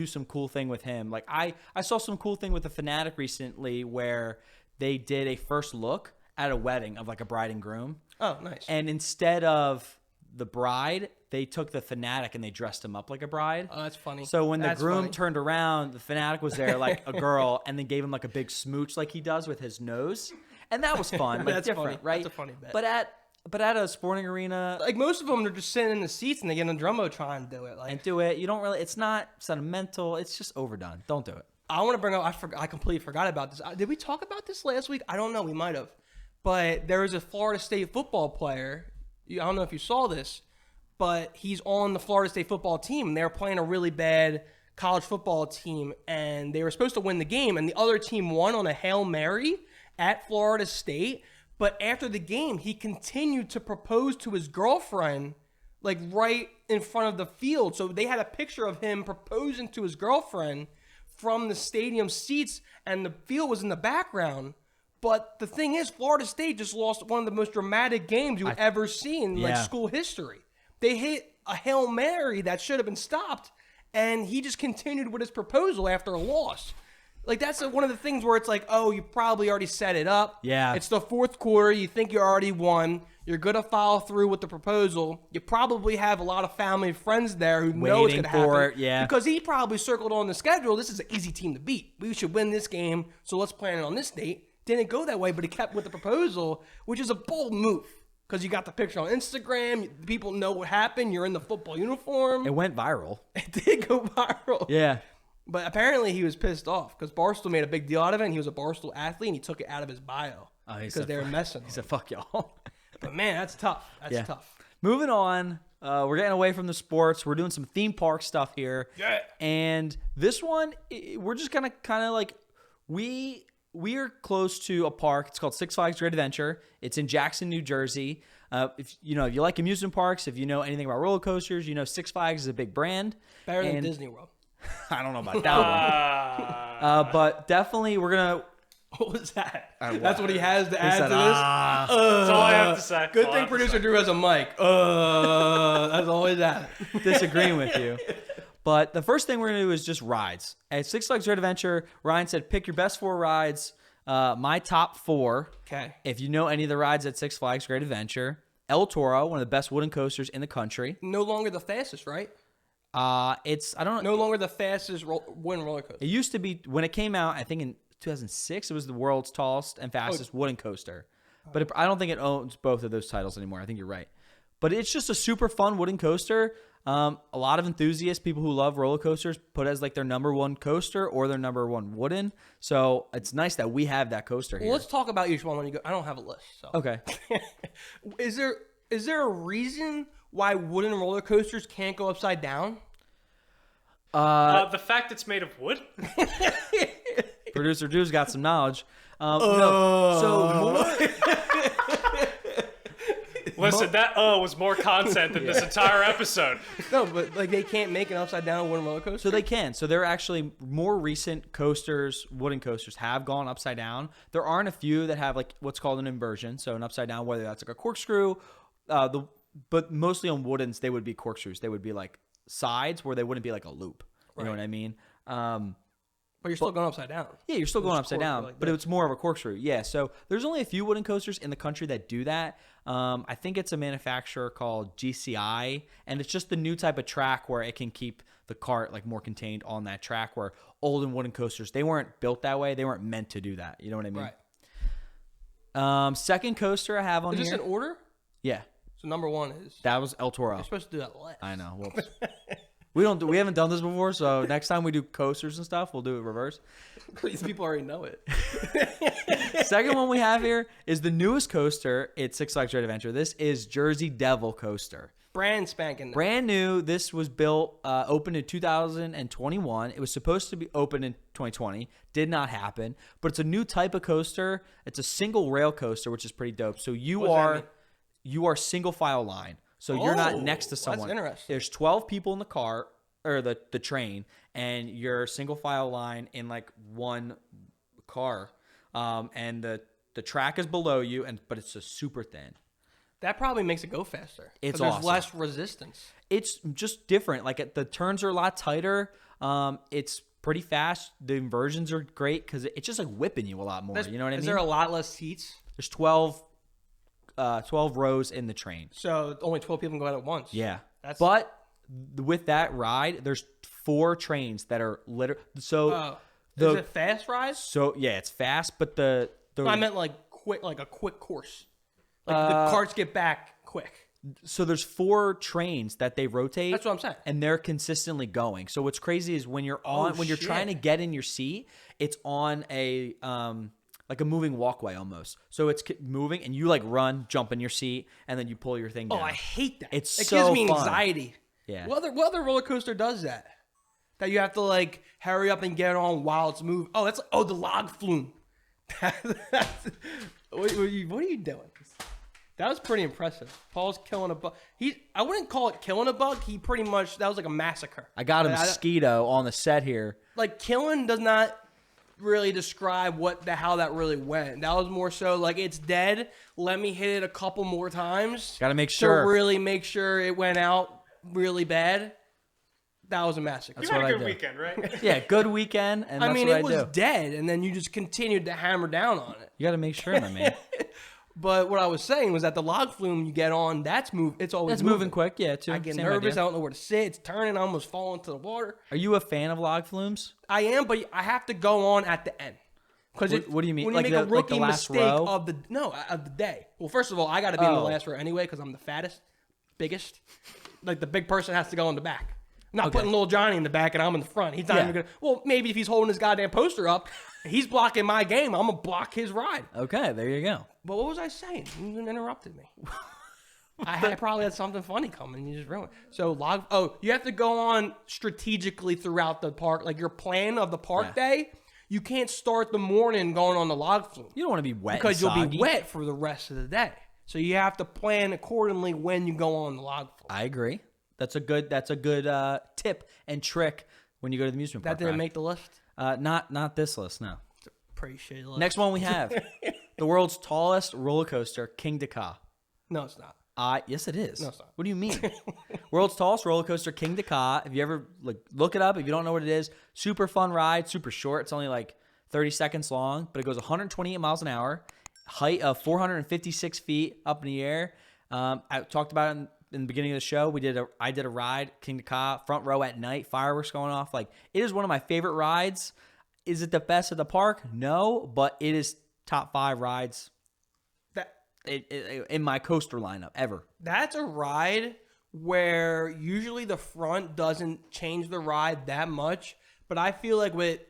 some cool thing with him. Like I saw some cool thing with the Fanatic recently where they did a first look at a wedding of like a bride and groom. Oh, nice. And instead of the bride, they took the Fanatic and they dressed him up like a bride. Oh, that's funny. So when the groom turned around, the Fanatic was there like a girl and then gave him like a big smooch like he does with his nose. And that was fun. Like, that's different, funny. right? That's a funny bit. But at a sporting arena, like most of them, they're just sitting in the seats and they get on Jumbotron and do it. Like, and do it. You don't really. It's not sentimental. It's just overdone. Don't do it. I want to bring up. I completely forgot about this. Did we talk about this last week? I don't know. We might have. But there was a Florida State football player. I don't know if you saw this, but he's on the Florida State football team. And they were playing a really bad college football team, and they were supposed to win the game, and the other team won on a Hail Mary at Florida State. But after the game, he continued to propose to his girlfriend, like right in front of the field. So they had a picture of him proposing to his girlfriend from the stadium seats, and the field was in the background. But the thing is, Florida State just lost one of the most dramatic games you've ever seen in like school history. They hit a Hail Mary that should have been stopped, and he just continued with his proposal after a loss. Like, that's one of the things where it's like, oh, you probably already set it up. Yeah. It's the fourth quarter. You think you already won. You're going to follow through with the proposal. You probably have a lot of family and friends there who know it's going to happen. Yeah. Because he probably circled on the schedule, this is an easy team to beat. We should win this game, so let's plan it on this date. Didn't go that way, but he kept with the proposal, which is a bold move. Because you got the picture on Instagram. People know what happened. You're in the football uniform. It went viral. It did go viral. Yeah. But apparently he was pissed off because Barstool made a big deal out of it, and he was a Barstool athlete, and he took it out of his bio because they were messing. He said, fuck y'all. But, man, that's tough. That's tough. Moving on. We're getting away from the sports. We're doing some theme park stuff here. Yeah. And this one, we're just going to kind of like, we are close to a park. It's called Six Flags Great Adventure. It's in Jackson, New Jersey. If you like amusement parks, if you know anything about roller coasters, you know Six Flags is a big brand. Better than Disney World. I don't know about that one. But definitely we're going to... What was that? That's what he has to add to this? That's all I have to say. Good thing producer Drew has a mic. That's always that. Disagreeing with you. But the first thing we're going to do is just rides. At Six Flags Great Adventure, Ryan said, pick your best 4 rides. My top 4. Okay. If you know any of the rides at Six Flags Great Adventure, El Toro, one of the best wooden coasters in the country. No longer the fastest, right? I don't know. No longer the fastest wooden roller coaster. It used to be, when it came out, I think in 2006, it was the world's tallest and fastest wooden coaster. But I don't think it owns both of those titles anymore. I think you're right. But it's just a super fun wooden coaster. A lot of enthusiasts, people who love roller coasters, put it as like their number 1 coaster or their number 1 wooden. So it's nice that we have that coaster here. Well, let's talk about each one when you go. I don't have a list. So. Okay. Is there a reason why wooden roller coasters can't go upside down? The fact it's made of wood. Producer Drew's got some knowledge. No, so Listen, that was more content than this entire episode. No, but like they can't make an upside down wooden roller coaster. So they can. So there are actually more recent coasters, wooden coasters, have gone upside down. There aren't a few that have like what's called an inversion, so an upside down, whether that's like a corkscrew. But mostly on woodens, they would be corkscrews. They would be like sides where they wouldn't be like a loop. You know what I mean? But you're still going upside down. Yeah, you're still going upside down, but it's more of a corkscrew. Yeah, so there's only a few wooden coasters in the country that do that. I think it's a manufacturer called GCI, and it's just the new type of track where it can keep the cart like more contained on that track, where old and wooden coasters, they weren't built that way. They weren't meant to do that. You know what I mean? Right. Second coaster I have on here. Is this in order? Yeah. So number 1 is... That was El Toro. You're supposed to do that last. I know. Whoops. We haven't done this before, so next time we do coasters and stuff, we'll do it reverse. These people already know it. Second one we have here is the newest coaster at Six Flags Great Adventure. This is Jersey Devil Coaster. Brand spanking new. Brand new. This was built, opened in 2021. It was supposed to be open in 2020. Did not happen. But it's a new type of coaster. It's a single rail coaster, which is pretty dope. So you are single file line. So you're not next to someone. That's interesting. There's 12 people in the car or the train, and you're single file line in like one car. And the track is below you, but it's just super thin. That probably makes it go faster. It's there's awesome. less resistance. It's just different. Like the turns are a lot tighter. It's pretty fast. The inversions are great because it's just like whipping you a lot more. You know what I mean? Is there a lot less seats? There's 12 rows in the train. So only 12 people can go out at once. Yeah. But with that ride, there's 4 trains that are literally... So is it fast rides? So yeah, it's fast, but the I meant like a quick course. Like the carts get back quick. So there's 4 trains that they rotate. That's what I'm saying. And they're consistently going. So what's crazy is when you're trying to get in your seat, it's on a like a moving walkway almost. So it's moving, and you like run, jump in your seat, and then you pull your thing down. Oh, I hate that. It gives me fun. anxiety. Yeah. What other roller coaster does that? That you have to like hurry up and get on while it's moving. Oh, that's the log flume. What are you doing? That was pretty impressive. Paul's killing a bug. I wouldn't call it killing a bug. That was like a massacre. I got a mosquito on the set here. Like killing does not really describe how that really went. That was more so like it's dead. Let me hit it a couple more times. Got to make sure. To really make sure it went out really bad. That was a massacre. You had a good weekend, right? Yeah, good weekend. And that's what it was dead, and then you just continued to hammer down on it. You got to make sure, my man. But what I was saying was that the log flume you get on, it's always moving quick, yeah, too. I get Same nervous. idea. I don't know where to sit. It's turning. I almost fall into the water. Are you a fan of log flumes? I am, but I have to go on at the end. What do you mean? When Like you make a rookie the last mistake row? of the day. Well, first of all, I got to be in the last row anyway because I'm the fattest, biggest. Like the big person has to go in the back. I'm not putting little Johnny in the back and I'm in the front. He's not even gonna. Well, maybe if he's holding his goddamn poster up, he's blocking my game. I'm gonna block his ride. Okay, there you go. But what was I saying? You interrupted me. I probably had something funny coming. You just ruined it. So you have to go on strategically throughout the park. Like your plan of the park day, you can't start the morning going on the log flume. You don't want to be wet because and you'll soggy. be wet for the rest of the day. So you have to plan accordingly when you go on the log flume. I agree. That's a good tip and trick when you go to the amusement park. That didn't make the list? Not this list, no. It's a pretty shitty list. Next one we have the world's tallest roller coaster, King Dakar. No, it's not. Yes, it is. No, it's not. What do you mean? World's tallest roller coaster, King Dakar. If you ever look it up, if you don't know what it is, super fun ride, super short. It's only like 30 seconds long, but it goes 128 miles an hour, height of 456 feet up in the air. I talked about it in the beginning of the show. I did a ride, King Dakar, front row at night, fireworks going off. Like, it is one of my favorite rides. Is it the best at the park? No, but it is top 5 rides in my coaster lineup ever. That's a ride where usually the front doesn't change the ride that much, but I feel like with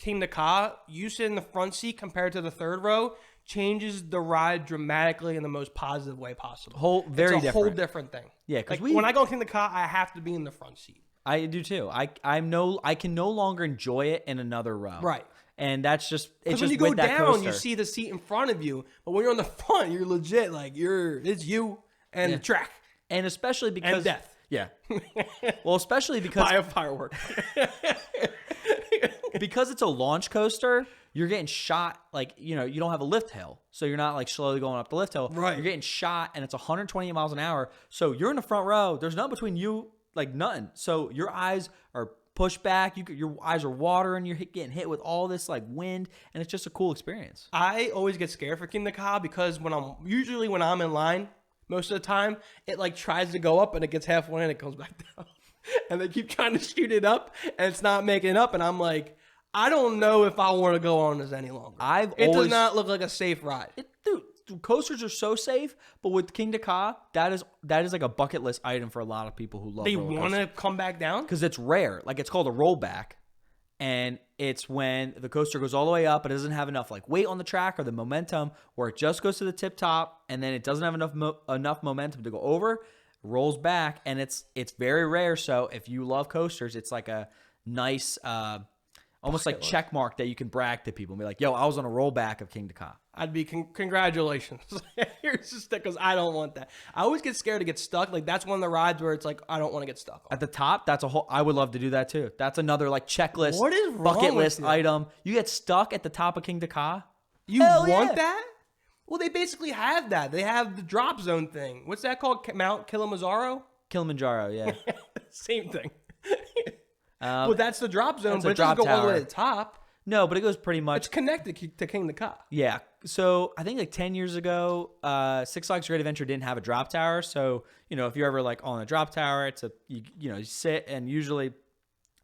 King Dakar, you sit in the front seat compared to the third row changes the ride dramatically in the most positive way possible. Very it's a different. whole different thing. Yeah, because when I go to King Dakar, I have to be in the front seat. I do too. I can no longer enjoy it in another row. Right. And that's just because when you go down, you see the seat in front of you, but when you're on the front, you're legit like it's you and the track, and especially because and death. Yeah. Well, especially because by a firework. Because it's a launch coaster, you're getting shot. Like, you don't have a lift hill, so you're not like slowly going up the lift hill. Right. You're getting shot, and it's 128 miles an hour. So you're in the front row. There's nothing between you, like nothing. So your eyes are pushed back. Your eyes are watering. You're getting hit with all this like wind, and it's just a cool experience. I always get scared for King Dakar because when I'm in line, most of the time it like tries to go up and it gets halfway and it goes back down, and they keep trying to shoot it up and it's not making it up, and I'm like, I don't know if I want to go on this any longer. It does not look like a safe ride. Dude, coasters are so safe, but with King Dakar, that is like a bucket list item for a lot of people who love. They want to come back down because it's rare. Like, it's called a rollback, and it's when the coaster goes all the way up, but it doesn't have enough like weight on the track or the momentum, where it just goes to the tip top, and then it doesn't have enough momentum to go over, rolls back, and it's very rare. So if you love coasters, it's like a nice. Almost like check mark that you can brag to people and be like, yo, I was on a rollback of King Dakar. I'd be congratulations. Here's the stick, because I don't want that. I always get scared to get stuck. Like, that's one of the rides where it's like, I don't want to get stuck on. At the top, I would love to do that too. That's another like checklist, what is wrong bucket with list you? item. You get stuck at the top of King Dakar. You want that? Well, they basically have that. They have the drop zone thing. What's that called? Mount Kilimanjaro? Kilimanjaro, yeah. Same thing. Well, that's the drop zone, but it doesn't drop go all the way tower. to the top. No, but it goes pretty much. It's connected to King Dakar. Yeah. So I think like 10 years ago, Six Flags Great Adventure didn't have a drop tower. So, if you're ever like on a drop tower, it's you sit, and usually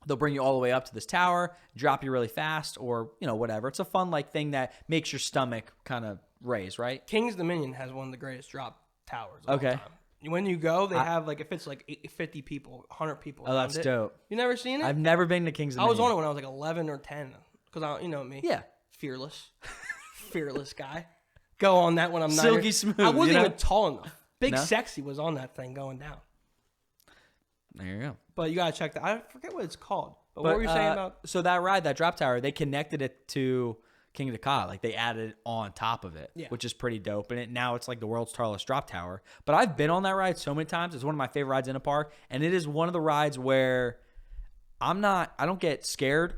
they'll bring you all the way up to this tower, drop you really fast, or, whatever. It's a fun like thing that makes your stomach kind of raise, right? King's Dominion has one of the greatest drop towers of Okay. all time. When you go, they have like, if it's like 50 people, 100 people. Oh, that's dope. You never seen it? I've never been to King's I Dominion. was on it when I was like 11 or 10. Because you know me. Yeah. Fearless. fearless guy. Go on that when I'm not Silky smooth. I wasn't you know? even tall enough. Big No? Sexy was on that thing going down. There you go. But you gotta check that. I forget what it's called. But what were you saying about? So that ride, that drop tower, they connected it to King of the Ka. Like they added it on top of it, which is pretty dope. And now it's like the world's tallest drop tower. But I've been on that ride so many times. It's one of my favorite rides in a park, and it is one of the rides where I don't get scared,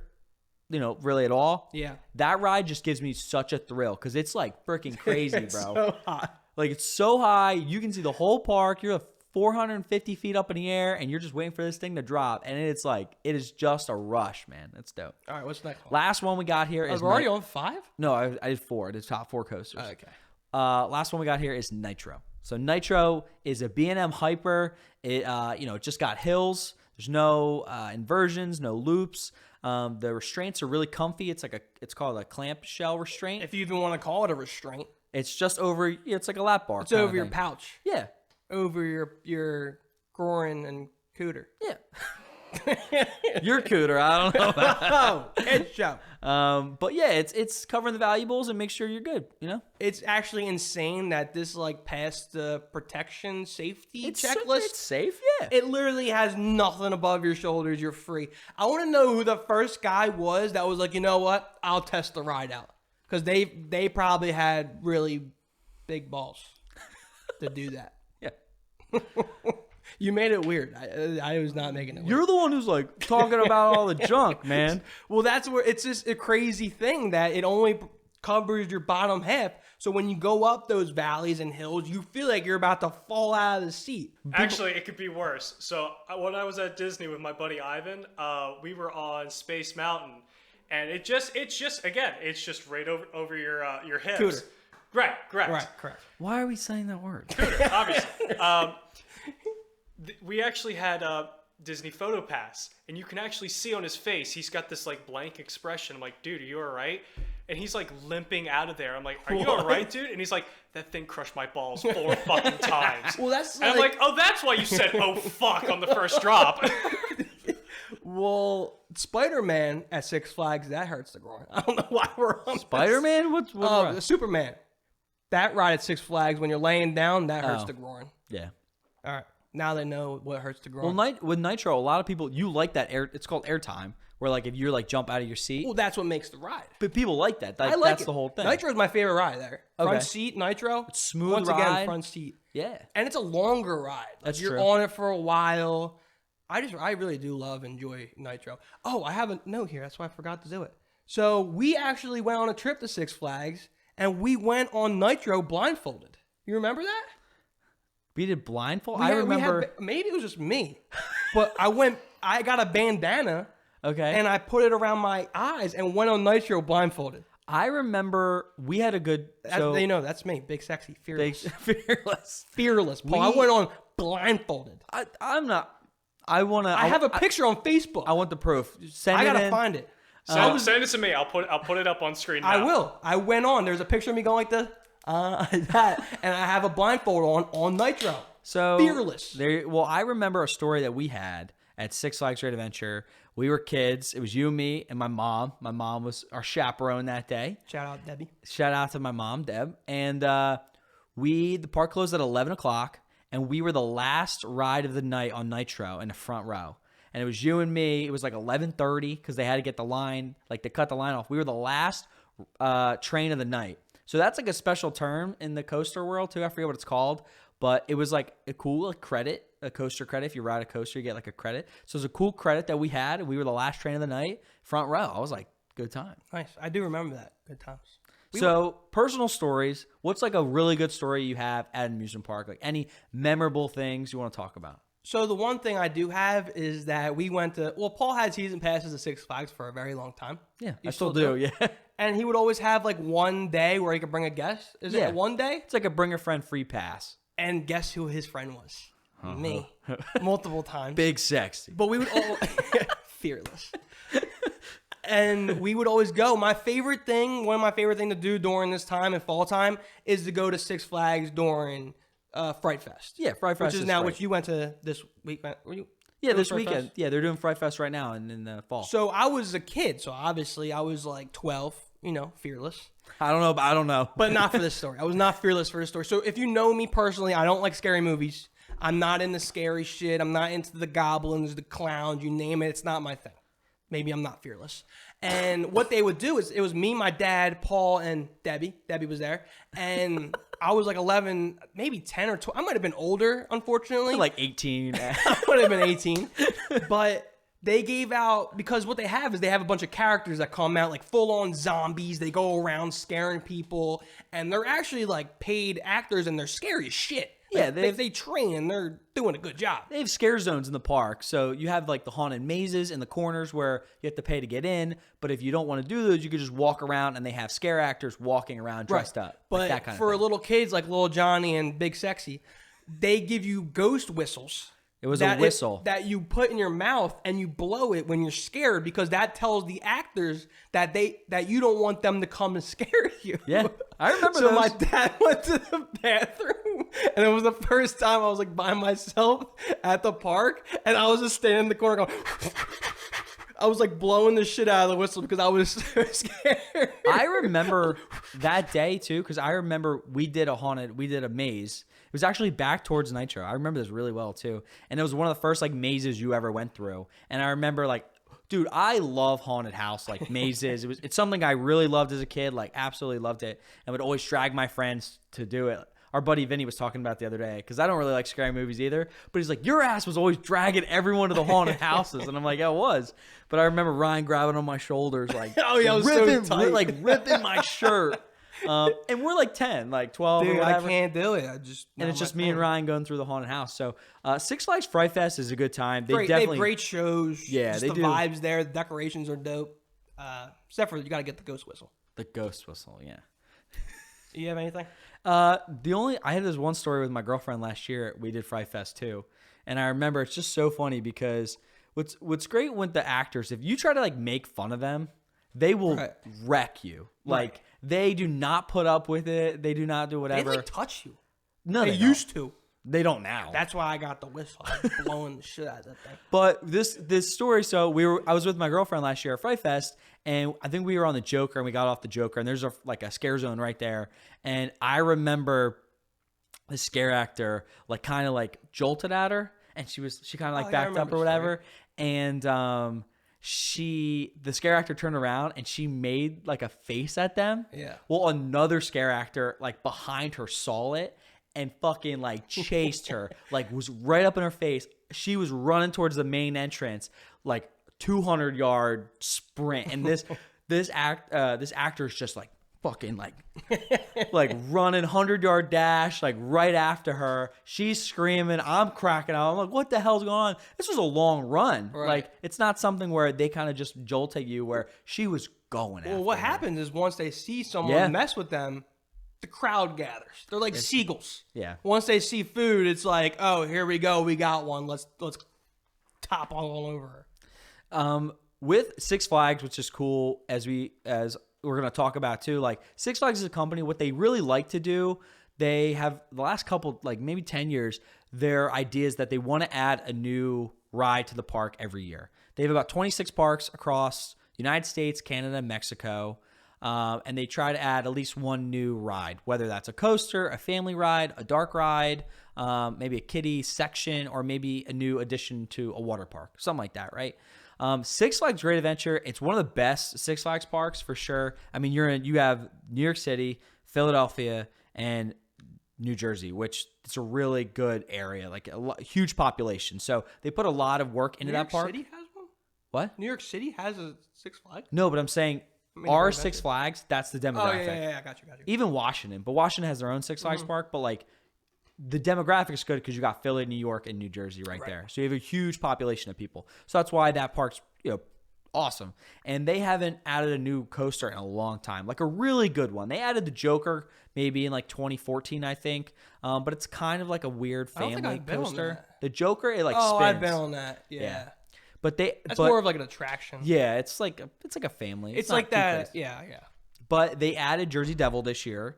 really at all. Yeah. That ride just gives me such a thrill because it's like freaking crazy, It's bro. so hot. Like it's so high, you can see the whole park. You're 450 feet up in the air, and you're just waiting for this thing to drop. And it is just a rush, man. That's dope. All right, what's the next one? Last one we got here is we're already on 5? No, I did 4. The top 4 coasters. Oh, okay. Last one we got here is Nitro. So Nitro is a B&M hyper. It it just got hills. There's no inversions, no loops. The restraints are really comfy. It's called a clamp shell restraint. If you even want to call it a restraint. It's just over. It's like a lap bar. It's over your pouch. Yeah. Over your groin and cooter. Yeah. Your cooter, I don't know. Oh, head show. But yeah, it's covering the valuables and make sure you're good. It's actually insane that this passed the protection safety It's checklist. It's safe, yeah. It literally has nothing above your shoulders. You're free. I want to know who the first guy was that was like, you know what? I'll test the ride out. Because they probably had really big balls to do that. Yeah. You made it weird. I was not making it weird. You're the one who's like talking about all the junk, man. Well, that's where it's just a crazy thing that it only covers your bottom half. So when you go up those valleys and hills, you feel like you're about to fall out of the seat. Actually, it could be worse. So when I was at Disney with my buddy Ivan, we were on Space Mountain, and it's just right over your hips. Cooter. Right, correct. Right, correct. Why are we saying that word? Cooter, obviously. We actually had a Disney Photo Pass, and you can actually see on his face, he's got this like blank expression. I'm like, dude, are you all right? And he's like limping out of there. I'm like, are you all right, dude? And he's like, that thing crushed my balls 4 fucking times. Well, that's and I'm like, oh, that's why you said, oh, fuck, on the first drop. Well, Spider-Man at Six Flags, that hurts the groin. I don't know why we're on Spider-Man? What the Superman. That ride at Six Flags, when you're laying down, that hurts the groin. Yeah. All right. Now they know what hurts the groin. Well, with Nitro, a lot of people, you like that air. It's called airtime, where like if you're like jump out of your seat. Well, that's what makes the ride. But people like that. I like that's it. the whole thing. Nitro is my favorite ride there. Front Okay. seat, Nitro. It's smooth Once ride. again, front seat. Yeah. And it's a longer ride. Like, That's you're true. on it for a while. I really do enjoy Nitro. Oh, I have a note here. That's why I forgot to do it. So we actually went on a trip to Six Flags, and we went on Nitro blindfolded. You remember that? We did blindfold. We I had- remember. maybe it was just me, but I got a bandana Okay. and I put it around my eyes and went on Nitro blindfolded. I remember we had a good. So That's me, big, sexy, fearless, fearless. fearless. Paul, I went on blindfolded. I'm not. I want to. I have a picture on Facebook. I want the proof. Send I it gotta in. find it. Send it to me. I'll put it up on screen now. I will. I went on. There's a picture of me going like this, that, and I have a blindfold on Nitro. So fearless. Well, I remember a story that we had at Six Flags Great Adventure. We were kids. It was you, me, and my mom. My mom was our chaperone that day. Shout out, Debbie. Shout out to my mom, Deb. And the park closed at 11 o'clock, and we were the last ride of the night on Nitro in the front row. And it was you and me. It was like 11:30 because they had to get the line, like to cut the line off. We were the last train of the night. So that's like a special term in the coaster world too. I forget what it's called, but it was like a cool credit, a coaster credit. If you ride a coaster, you get like a credit. So it was a cool credit that we had. We were the last train of the night, front row. I was like, good time. Nice. I do remember that. Good times. So personal stories. What's like a really good story you have at an amusement park? Like any memorable things you want to talk about? So the one thing I do have is that we went to, Paul had season passes at Six Flags for a very long time. Yeah, You I still do. Yeah. And he would always have like one day where he could bring a guest. Is Yeah. it one day? It's like a bring a friend free pass. And guess who his friend was? Me. Multiple times. Big sexy. But we would all fearless. And we would always go. One of my favorite thing to do during this time in fall time is to go to Six Flags during Fright Fest. Yeah, Fright Fest Which is now great. which you went to this week. Were you? Yeah, go to this Fright weekend. Fest? Yeah, they're doing Fright Fest right now in the fall. So I was a kid. So obviously I was like 12 fearless. I don't know, but I don't know. But not for this story. I was not fearless for this story. So if you know me personally, I don't like scary movies. I'm not into scary shit. I'm not into the goblins, the clowns, you name it. It's not my thing. Maybe I'm not fearless. And what they would do is it was me, my dad, Paul, and Debbie. Debbie was there. And I was like 11, maybe 10 or 12. I might have been older, unfortunately. Like 18. I would have been 18. But they gave out, because what they have is they have a bunch of characters that come out like full-on zombies. They go around scaring people. And they're actually like paid actors and they're scary as shit. Yeah, they train and they're doing a good job. They have scare zones in the park. So you have like the haunted mazes in the corners where you have to pay to get in. But if you don't want to do those, you could just walk around and they have scare actors walking around dressed up. But like that kind for of thing. little kids like Little Johnny and Big Sexy, they give you ghost whistles. It was a whistle. That you put in your mouth and you blow it when you're scared, because that tells the actors that you don't want them to come and scare you. Yeah, I remember So those. my dad went to the bathroom, and it was the first time I was like by myself at the park, and I was just standing in the corner going. I was like blowing the shit out of the whistle because I was so scared. I remember that day too, because I remember we did a maze. It was actually back towards Nitro. I remember this really well too. And it was one of the first like mazes you ever went through. And I remember like, dude, I love haunted house like mazes. It's something I really loved as a kid, like absolutely loved it, and would always drag my friends to do it. Our buddy Vinny was talking about the other day, because I don't really like scary movies either. But he's like, your ass was always dragging everyone to the haunted houses. And I'm like, yeah, it was. But I remember Ryan grabbing on my shoulders, like, oh, yeah, I was so tight. like ripping my shirt. And we're like 10, like 12 Dude, or whatever. I can't do it. And it's just me and Ryan going through the haunted house. So Six Flags Fright Fest is a good time. They They definitely have great shows. Yeah, just they the do. vibes there. The decorations are dope. Except for you got to get the ghost whistle. the ghost whistle. Yeah. Do you have anything? I had this one story with my girlfriend last year. We did Fright Fest too, and I remember it's just so funny because what's great with the actors, if you try to like make fun of them, they will wreck you. Like they do not put up with it. They do not do whatever. They like touch you. No, They they used to. They don't now. That's why I got the whistle. I was blowing the shit out of that thing. But this story, so I was with my girlfriend last year at Fright Fest, and I think we were on the Joker, and we got off the Joker, and there's a scare zone right there, and I remember the scare actor like kind of like jolted at her, and she kind of like backed up or whatever, and the scare actor turned around and she made like a face at them. Yeah. Well, another scare actor like behind her saw it and fucking like chased her, like was right up in her face. She was running towards the main entrance, like 200-yard sprint. And this actor's just like fucking like running 100-yard dash, like right after her. She's screaming. I'm cracking out. I'm like, what the hell's going on? This was a long run. Right. Like, it's not something where they kind of just jolt at you, where she was going after Well, what her. happens is once they see someone mess with them, the crowd gathers. They're like seagulls. Yeah. Once they see food, it's like, oh, here we go. We got one. Let's top all over her. With Six Flags, which is cool, as we're going to talk about too, like Six Flags is a company, what they really like to do, they have the last couple, like maybe 10 years, their idea is that they want to add a new ride to the park every year. They have about 26 parks across the United States, Canada, Mexico. And they try to add at least one new ride, whether that's a coaster, a family ride, a dark ride, maybe a kiddie section, or maybe a new addition to a water park, something like that, right? Six Flags Great Adventure, it's one of the best Six Flags parks for sure. I mean, you have New York City, Philadelphia, and New Jersey, which it's a really good area, like a huge population. So they put a lot of work into that park. New York City has one? What? New York City has a Six Flags? No, but I'm saying our Six Flags, that's the demographic. Oh, yeah, got you. Even Washington, but Washington has their own Six Flags park, but like the demographic is good because you got Philly, New York, and New Jersey right there. So you have a huge population of people. So that's why that park's awesome. And they haven't added a new coaster in a long time, like a really good one. They added the Joker maybe in like 2014, I think. But it's kind of like a weird family coaster. The Joker, it like spins. I've been on that. Yeah. But that's more of like an attraction. Yeah, it's like a family. It's not like too that. crazy. Yeah. But they added Jersey Devil this year,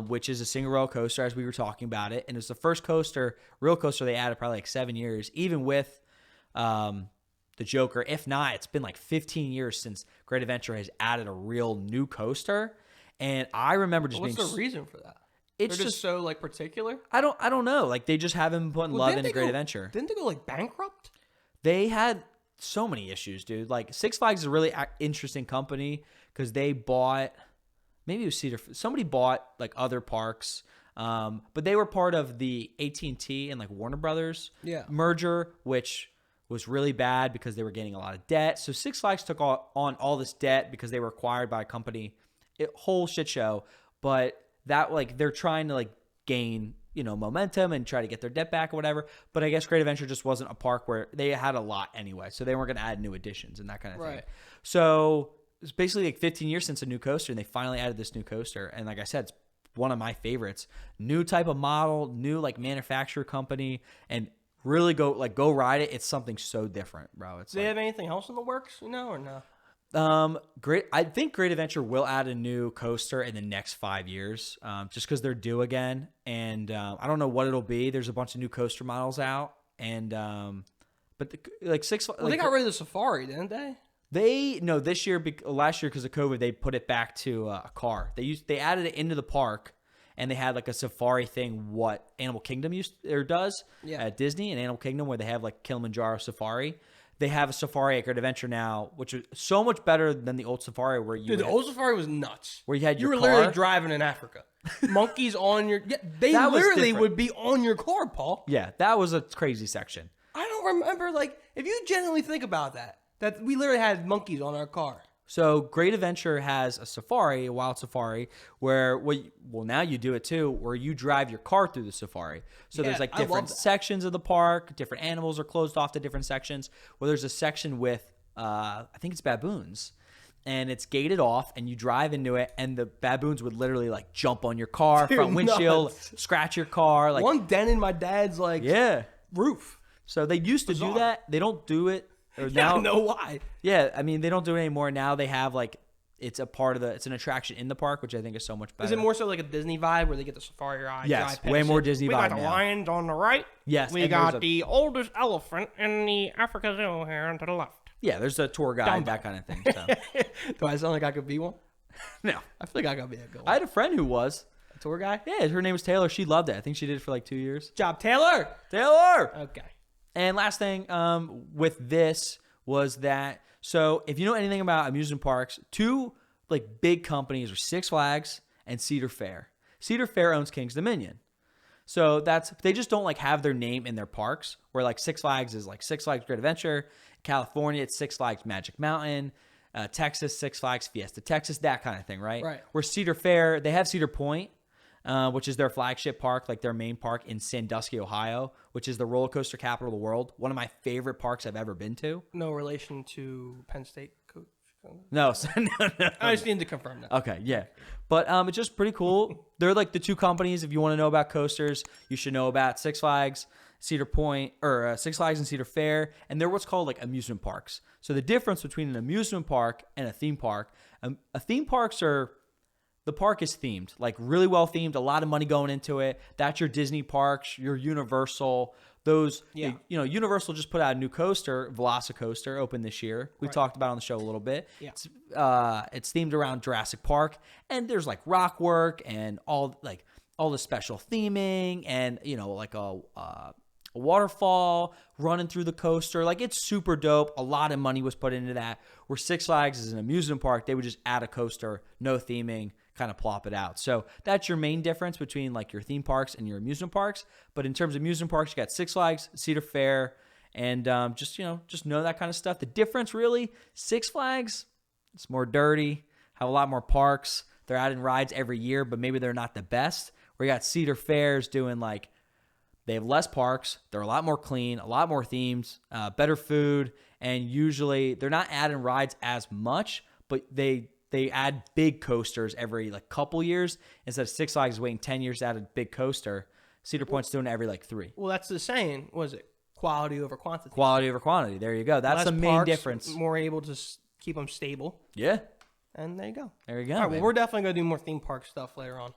which is a single rail coaster, as we were talking about it. And it's the first real coaster they added probably like 7 years, even with the Joker. If not, it's been like 15 years since Great Adventure has added a real new coaster. And I remember just What's being the reason for that? it's They're just so like particular. I don't know. Like they just haven't been putting love didn't into they Great go- Adventure. Didn't they go like bankrupt? They had so many issues, dude. Like Six Flags is a really interesting company because they bought, maybe it was Cedar. Somebody bought like other parks, but they were part of the AT&T and like Warner Brothers merger, which was really bad because they were getting a lot of debt. So Six Flags took on all this debt because they were acquired by a company. Whole shit show, but that like they're trying to like gain momentum and try to get their debt back or whatever. But I guess Great Adventure just wasn't a park where they had a lot anyway, so they weren't going to add new additions and that kind of thing. So it's basically like 15 years since a new coaster, and they finally added this new coaster. And like I said, it's one of my favorites. New type of model, new like manufacturer company, and really go ride it. It's something so different, bro. It's Do they have anything else in the works, or no? I think Great Adventure will add a new coaster in the next 5 years, just because they're due again. And I don't know what it'll be. There's a bunch of new coaster models out, and but They got rid of the Safari, didn't they? Last year because of COVID, they put it back to a car. They added it into the park, and they had like a safari thing. What Animal Kingdom does at Disney and Animal Kingdom, where they have like Kilimanjaro Safari. They have a safari at Great Adventure now, which is so much better than the old safari where the old safari was nuts. Where you were literally driving in Africa. Monkeys on your... Yeah, they literally would be on your car, Paul. Yeah, that was a crazy section. I don't remember, like, if you genuinely think about that we literally had monkeys on our car. So Great Adventure has a safari, a wild safari, where now you do it too, where you drive your car through the safari. So there's like different sections of the park, different animals are closed off to different sections. Well, there's a section with I think it's baboons, and it's gated off, and you drive into it, and the baboons would literally like jump on your car, front windshield, scratch your car. Like one dent in my dad's roof. So they used to do that. They don't do it. Now, I know why. Yeah, I mean, they don't do it anymore. Now they have like it's an attraction in the park, which I think is so much better. Is it more so like a Disney vibe where they get the safari ride? Yes, way more Disney vibe. We got the now. lions on the right. Yes, we got the oldest elephant in the Africa Zoo here to the left. Yeah, there's a tour guide, that kind of thing. So. Do I sound like I could be one? No, I feel like I could be a good one. I had a friend who was a tour guy. Yeah, her name was Taylor. She loved it. I think she did it for like 2 years. Good job, Taylor. Okay. And last thing with this was that, so if you know anything about amusement parks, two like big companies are Six Flags and Cedar Fair. Cedar Fair owns King's Dominion. So they just don't like have their name in their parks, where like Six Flags is like Six Flags Great Adventure. California, it's Six Flags Magic Mountain. Texas, Six Flags Fiesta Texas, that kind of thing, right? Right. Where Cedar Fair, they have Cedar Point, which is their flagship park, like their main park in Sandusky, Ohio, which is the roller coaster capital of the world. One of my favorite parks I've ever been to. No relation to Penn State coach? No. I just need to confirm that. Okay, yeah. But it's just pretty cool. They're like the two companies, if you want to know about coasters, you should know about Six Flags, Cedar Point, or Six Flags and Cedar Fair, and they're what's called like amusement parks. So the difference between an amusement park and a theme park, a theme parks are... The park is themed, like really well themed, a lot of money going into it. That's your Disney parks, your Universal. Those, Universal just put out a new coaster, Velocicoaster, opened this year. We talked about it on the show a little bit. Yeah. It's themed around Jurassic Park, and there's like rock work and all the special theming, and like a waterfall running through the coaster. Like it's super dope. A lot of money was put into that. Where Six Flags is an amusement park, they would just add a coaster, no theming, kind of plop it out. So that's your main difference between like your theme parks and your amusement parks. But in terms of amusement parks, you got Six Flags, Cedar Fair, and just know that kind of stuff. The difference really, Six Flags, it's more dirty, have a lot more parks. They're adding rides every year, but maybe they're not the best. Where you got Cedar Fair's doing like, they have less parks, they're a lot more clean, a lot more themes, better food, and usually they're not adding rides as much, but they add big coasters every like couple years. Instead of Six Flags waiting 10 years to add a big coaster, Cedar Point's doing it every like 3. Well, that's the saying. Was it quality over quantity? Quality over quantity. There you go. That's less the main parks, difference. More able to keep them stable. Yeah. And there you go. There you go. All right, well, we're definitely going to do more theme park stuff later on.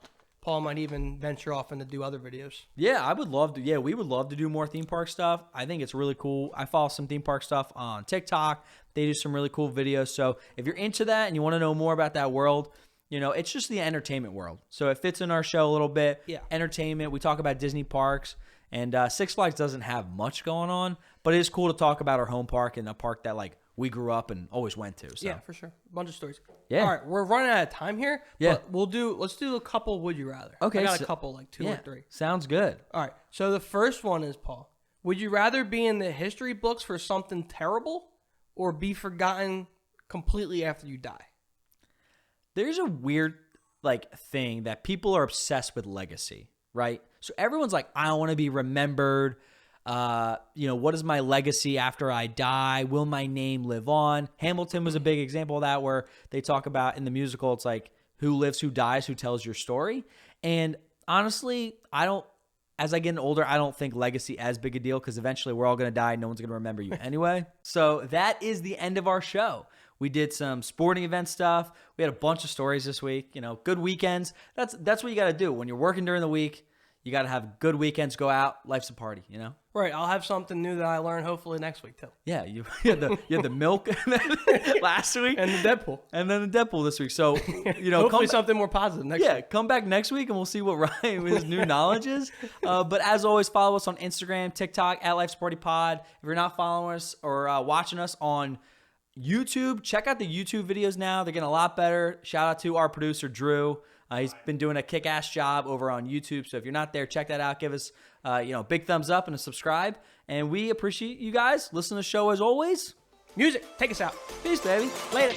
Paul might even venture off and to do other videos. Yeah, I would love to. Yeah, we would love to do more theme park stuff. I think it's really cool. I follow some theme park stuff on TikTok. They do some really cool videos. So if you're into that and you want to know more about that world, you know, it's just the entertainment world. So it fits in our show a little bit. Yeah. Entertainment. We talk about Disney parks. And Six Flags doesn't have much going on, but it is cool to talk about our home park and a park that, like, we grew up and always went to. So. Yeah, for sure. A bunch of stories. Yeah. All right, we're running out of time here. Yeah. But let's do a couple Would You Rather. Okay. I got a couple, like 2 or 3. Sounds good. All right. So the first one is, Paul, would you rather be in the history books for something terrible or be forgotten completely after you die? There's a weird, like, thing that people are obsessed with legacy, right? So everyone's like, I want to be remembered. You know, what is my legacy after I die? Will my name live on? Hamilton was a big example of that, where they talk about in the musical, it's like, who lives, who dies, who tells your story. And honestly, as I get older, I don't think legacy as big a deal, because eventually we're all going to die. No one's going to remember you anyway. So that is the end of our show. We did some sporting event stuff. We had a bunch of stories this week. You know, good weekends. That's what you got to do when you're working during the week. You got to have good weekends. Go out. Life's a party, you know? Right. I'll have something new that I learned hopefully next week, too. Yeah, you had the milk last week. And the Deadpool. And then the Deadpool this week. So, you know, hopefully something more positive next week. Come back next week and we'll see what Ryan's new knowledge is. But as always, follow us on Instagram, TikTok, at Life's Party Pod. If you're not following us or watching us on YouTube, check out the YouTube videos now. They're getting a lot better. Shout out to our producer, Drew. He's been doing a kick-ass job over on YouTube. So if you're not there, check that out. Give us big thumbs up and a subscribe. And we appreciate you guys. Listen to the show as always. Music, take us out. Peace, baby. Later.